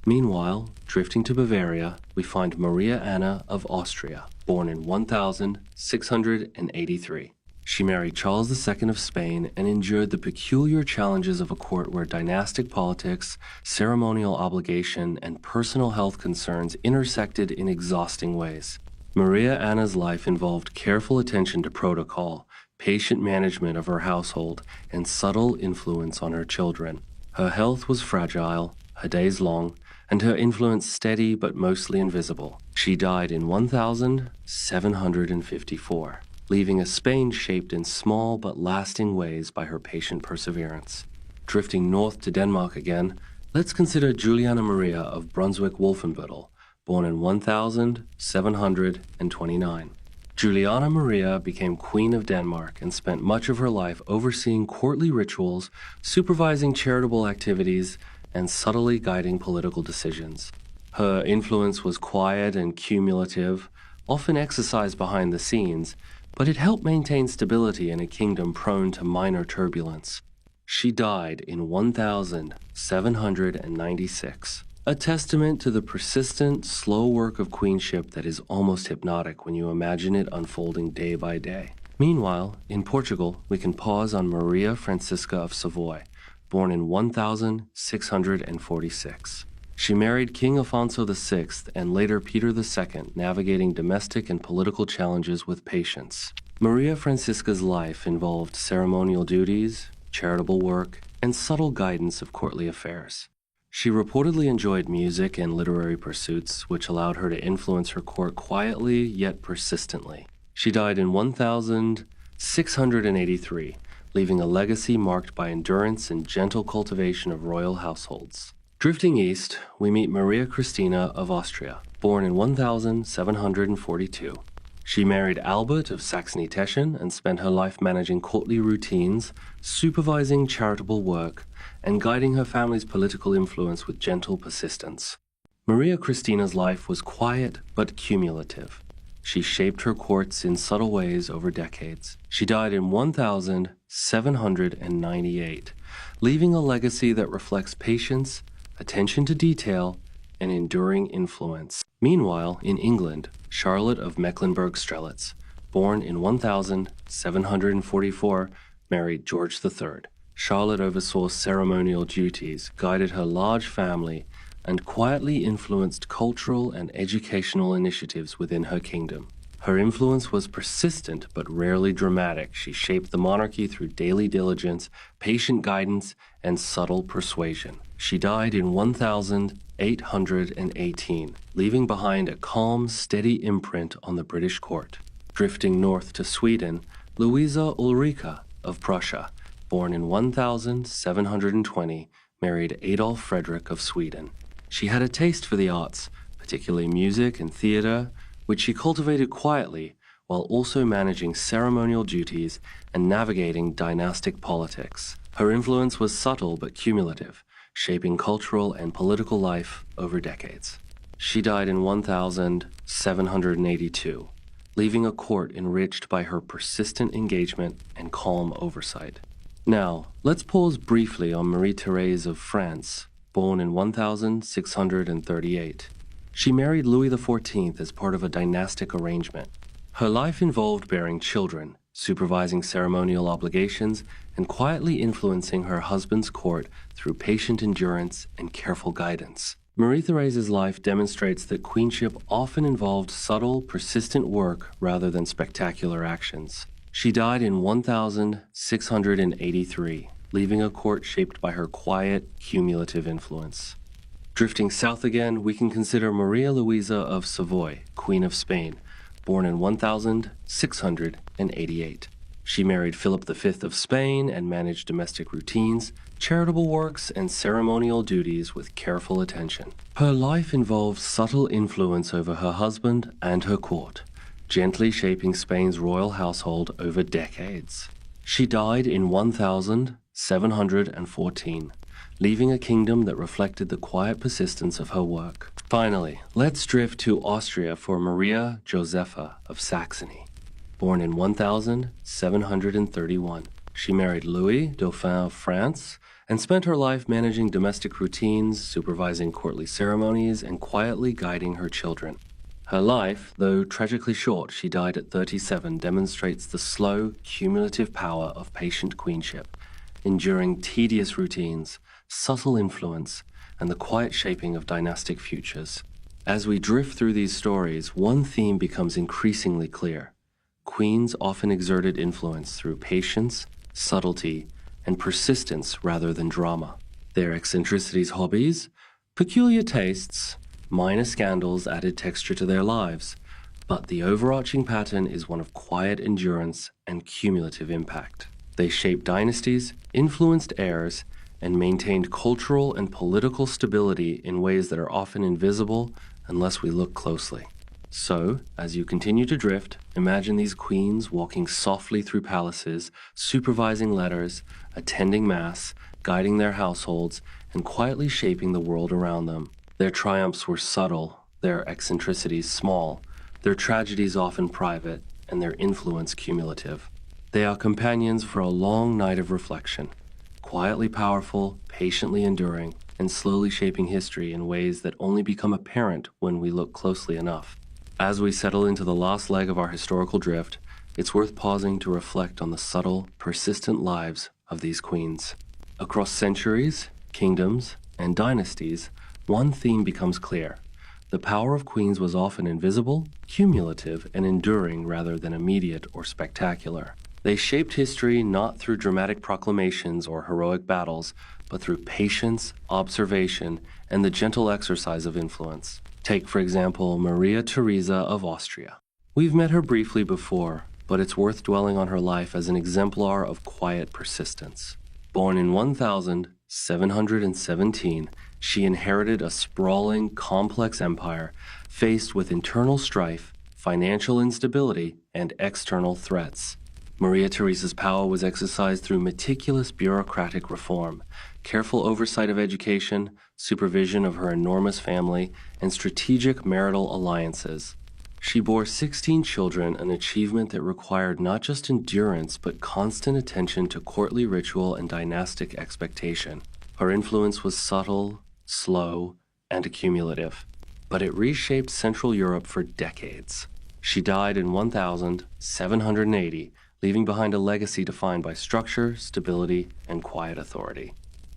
Meanwhile, drifting to Bavaria, we find Maria Anna of Austria, born in 1683. She married Charles II of Spain and endured the peculiar challenges of a court where dynastic politics, ceremonial obligation, and personal health concerns intersected in exhausting ways. Maria Anna's life involved careful attention to protocol, patient management of her household, and subtle influence on her children. Her health was fragile, her days long, and her influence steady but mostly invisible. She died in 1754. Leaving a Spain shaped in small but lasting ways by her patient perseverance. Drifting north to Denmark again, let's consider Juliana Maria of Brunswick-Wolfenbüttel, born in 1729. Juliana Maria became Queen of Denmark and spent much of her life overseeing courtly rituals, supervising charitable activities, and subtly guiding political decisions. Her influence was quiet and cumulative, often exercised behind the scenes, but it helped maintain stability in a kingdom prone to minor turbulence. She died in 1796, a testament to the persistent, slow work of queenship that is almost hypnotic when you imagine it unfolding day by day. Meanwhile, in Portugal, we can pause on Maria Francisca of Savoy, born in 1646. She married King Alfonso VI and later Peter II, navigating domestic and political challenges with patience. Maria Francisca's life involved ceremonial duties, charitable work, and subtle guidance of courtly affairs. She reportedly enjoyed music and literary pursuits, which allowed her to influence her court quietly yet persistently. She died in 1683, leaving a legacy marked by endurance and gentle cultivation of royal households. Drifting east, we meet Maria Christina of Austria, born in 1742. She married Albert of Saxony-Teschen and spent her life managing courtly routines, supervising charitable work, and guiding her family's political influence with gentle persistence. Maria Christina's life was quiet but cumulative. She shaped her courts in subtle ways over decades. She died in 1798, leaving a legacy that reflects patience, attention to detail, and enduring influence. Meanwhile, in England, Charlotte of Mecklenburg-Strelitz, born in 1744, married George III. Charlotte oversaw ceremonial duties, guided her large family, and quietly influenced cultural and educational initiatives within her kingdom. Her influence was persistent but rarely dramatic. She shaped the monarchy through daily diligence, patient guidance, and subtle persuasion. She died in 1818, leaving behind a calm, steady imprint on the British court. Drifting north to Sweden, Louisa Ulrika of Prussia, born in 1720, married Adolf Frederick of Sweden. She had a taste for the arts, particularly music and theater, which she cultivated quietly while also managing ceremonial duties and navigating dynastic politics. Her influence was subtle but cumulative, shaping cultural and political life over decades. She died in 1782, leaving a court enriched by her persistent engagement and calm oversight. Now, let's pause briefly on Marie-Thérèse of France, born in 1638. She married Louis XIV as part of a dynastic arrangement. Her life involved bearing children, supervising ceremonial obligations, and quietly influencing her husband's court through patient endurance and careful guidance. Marie-Thérèse's life demonstrates that queenship often involved subtle, persistent work rather than spectacular actions. She died in 1683, leaving a court shaped by her quiet, cumulative influence. Drifting south again, we can consider Maria Louisa of Savoy, Queen of Spain, born in 1688. She married Philip V of Spain and managed domestic routines, charitable works, and ceremonial duties with careful attention. Her life involved subtle influence over her husband and her court, gently shaping Spain's royal household over decades. She died in 1714, leaving a kingdom that reflected the quiet persistence of her work. Finally, let's drift to Austria for Maria Josepha of Saxony. Born in 1731, she married Louis, Dauphin of France, and spent her life managing domestic routines, supervising courtly ceremonies, and quietly guiding her children. Her life, though tragically short, she died at 37, demonstrates the slow, cumulative power of patient queenship, enduring tedious routines, subtle influence, and the quiet shaping of dynastic futures. As we drift through these stories, one theme becomes increasingly clear. Queens often exerted influence through patience, subtlety, and persistence rather than drama. Their eccentricities, hobbies, peculiar tastes, minor scandals added texture to their lives, but the overarching pattern is one of quiet endurance and cumulative impact. They shaped dynasties, influenced heirs, and maintained cultural and political stability in ways that are often invisible unless we look closely. So, as you continue to drift, imagine these queens walking softly through palaces, supervising letters, attending mass, guiding their households, and quietly shaping the world around them. Their triumphs were subtle, their eccentricities small, their tragedies often private, and their influence cumulative. They are companions for a long night of reflection, quietly powerful, patiently enduring, and slowly shaping history in ways that only become apparent when we look closely enough. As we settle into the last leg of our historical drift, it's worth pausing to reflect on the subtle, persistent lives of these queens. Across centuries, kingdoms, and dynasties, one theme becomes clear. The power of queens was often invisible, cumulative, and enduring rather than immediate or spectacular. They shaped history not through dramatic proclamations or heroic battles, but through patience, observation, and the gentle exercise of influence. Take, for example, Maria Theresa of Austria. We've met her briefly before, but it's worth dwelling on her life as an exemplar of quiet persistence. Born in 1717, she inherited a sprawling, complex empire faced with internal strife, financial instability, and external threats. Maria Theresa's power was exercised through meticulous bureaucratic reform, careful oversight of education, supervision of her enormous family, and strategic marital alliances. She bore 16 children, an achievement that required not just endurance but constant attention to courtly ritual and dynastic expectation. Her influence was subtle, slow, and accumulative, but it reshaped Central Europe for decades. She died in 1780, leaving behind a legacy defined by structure, stability, and quiet authority.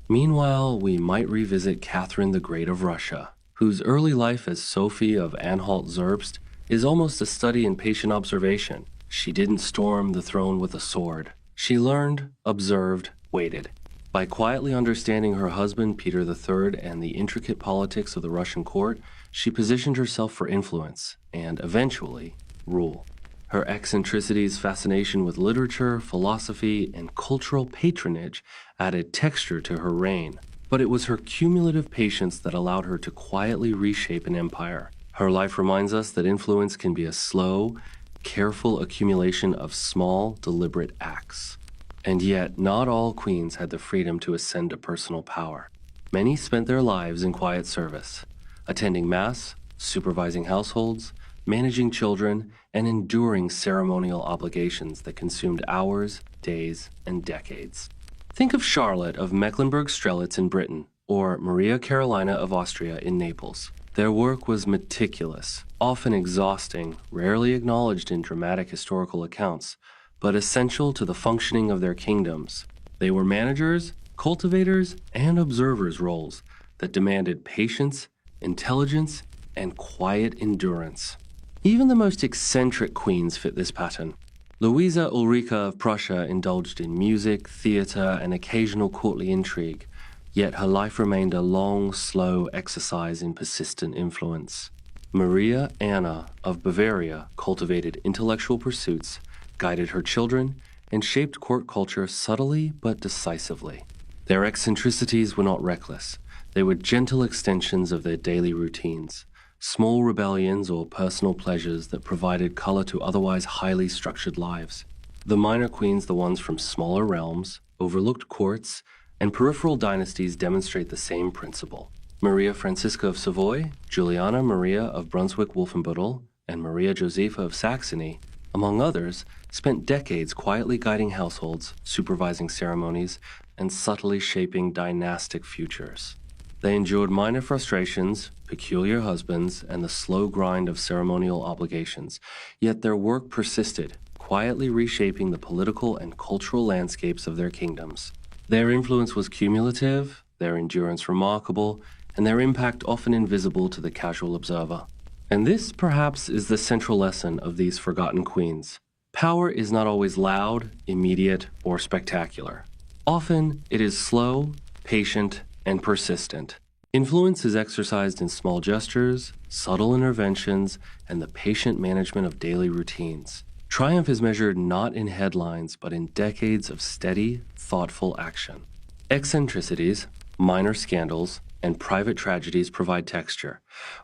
Meanwhile, we might revisit Catherine the Great of Russia, whose early life as Sophie of Anhalt-Zerbst is almost a study in patient observation. She didn't storm the throne with a sword. She learned, observed, waited. By quietly understanding her husband, Peter III, and the intricate politics of the Russian court, she positioned herself for influence and, eventually, rule. Her eccentricities, fascination with literature, philosophy, and cultural patronage added texture to her reign. But it was her cumulative patience that allowed her to quietly reshape an empire. Her life reminds us that influence can be a slow, careful accumulation of small, deliberate acts. And yet, not all queens had the freedom to ascend to personal power. Many spent their lives in quiet service, attending mass, supervising households, managing children, and enduring ceremonial obligations that consumed hours, days, and decades. Think of Charlotte of Mecklenburg-Strelitz in Britain, or Maria Carolina of Austria in Naples. Their work was meticulous, often exhausting, rarely acknowledged in dramatic historical accounts, but essential to the functioning of their kingdoms. They were managers, cultivators, and observers roles that demanded patience, intelligence, and quiet endurance. Even the most eccentric queens fit this pattern. Louisa Ulrica of Prussia indulged in music, theater, and occasional courtly intrigue, yet her life remained a long, slow exercise in persistent influence. Maria Anna of Bavaria cultivated intellectual pursuits, guided her children, and shaped court culture subtly but decisively. Their eccentricities were not reckless. They were gentle extensions of their daily routines, small rebellions or personal pleasures that provided color to otherwise highly structured lives. The minor queens, the ones from smaller realms, overlooked courts, and peripheral dynasties demonstrate the same principle. Maria Francisca of Savoy, Juliana Maria of Brunswick-Wolfenbüttel, and Maria Josepha of Saxony, among others, spent decades quietly guiding households, supervising ceremonies, and subtly shaping dynastic futures. They endured minor frustrations, peculiar husbands, and the slow grind of ceremonial obligations, yet their work persisted, quietly reshaping the political and cultural landscapes of their kingdoms. Their influence was cumulative, their endurance remarkable, and their impact often invisible to the casual observer. And this, perhaps, is the central lesson of these forgotten queens. Power is not always loud, immediate, or spectacular. Often, it is slow, patient, and persistent. Influence is exercised in small gestures, subtle interventions, and the patient management of daily routines. Triumph is measured not in headlines, but in decades of steady, thoughtful action. Eccentricities, minor scandals, and private tragedies provide texture,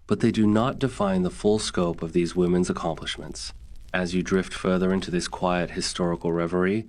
but they do not define the full scope of these women's accomplishments. As you drift further into this quiet historical reverie,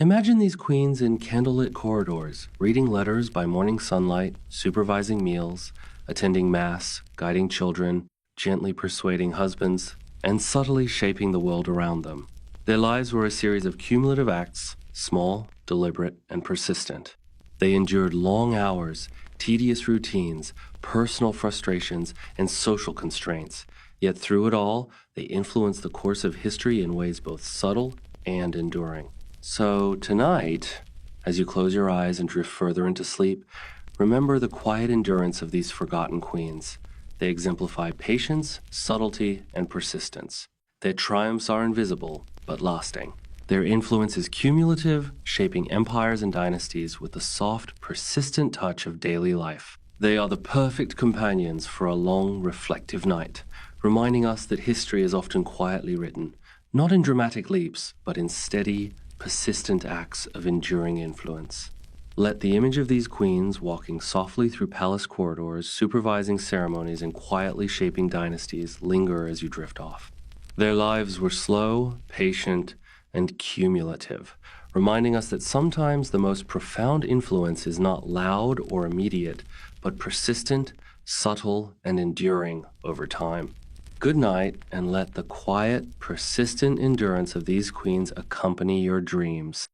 imagine these queens in candlelit corridors, reading letters by morning sunlight, supervising meals, attending mass, guiding children, gently persuading husbands, and subtly shaping the world around them. Their lives were a series of cumulative acts, small, deliberate, and persistent. They endured long hours, tedious routines, personal frustrations, and social constraints. Yet through it all, they influenced the course of history in ways both subtle and enduring. So tonight, as you close your eyes and drift further into sleep, Remember the quiet endurance of these forgotten queens. They exemplify patience, subtlety, and persistence. Their triumphs are invisible, but lasting. Their influence is cumulative, shaping empires and dynasties with the soft, persistent touch of daily life. They are the perfect companions for a long, reflective night, reminding us that history is often quietly written, not in dramatic leaps, but in steady, persistent acts of enduring influence. Let the image of these queens walking softly through palace corridors, supervising ceremonies, and quietly shaping dynasties linger as you drift off. Their lives were slow, patient, and cumulative, reminding us that sometimes the most profound influence is not loud or immediate, but persistent, subtle, and enduring over time. Good night, and let the quiet, persistent endurance of these queens accompany your dreams.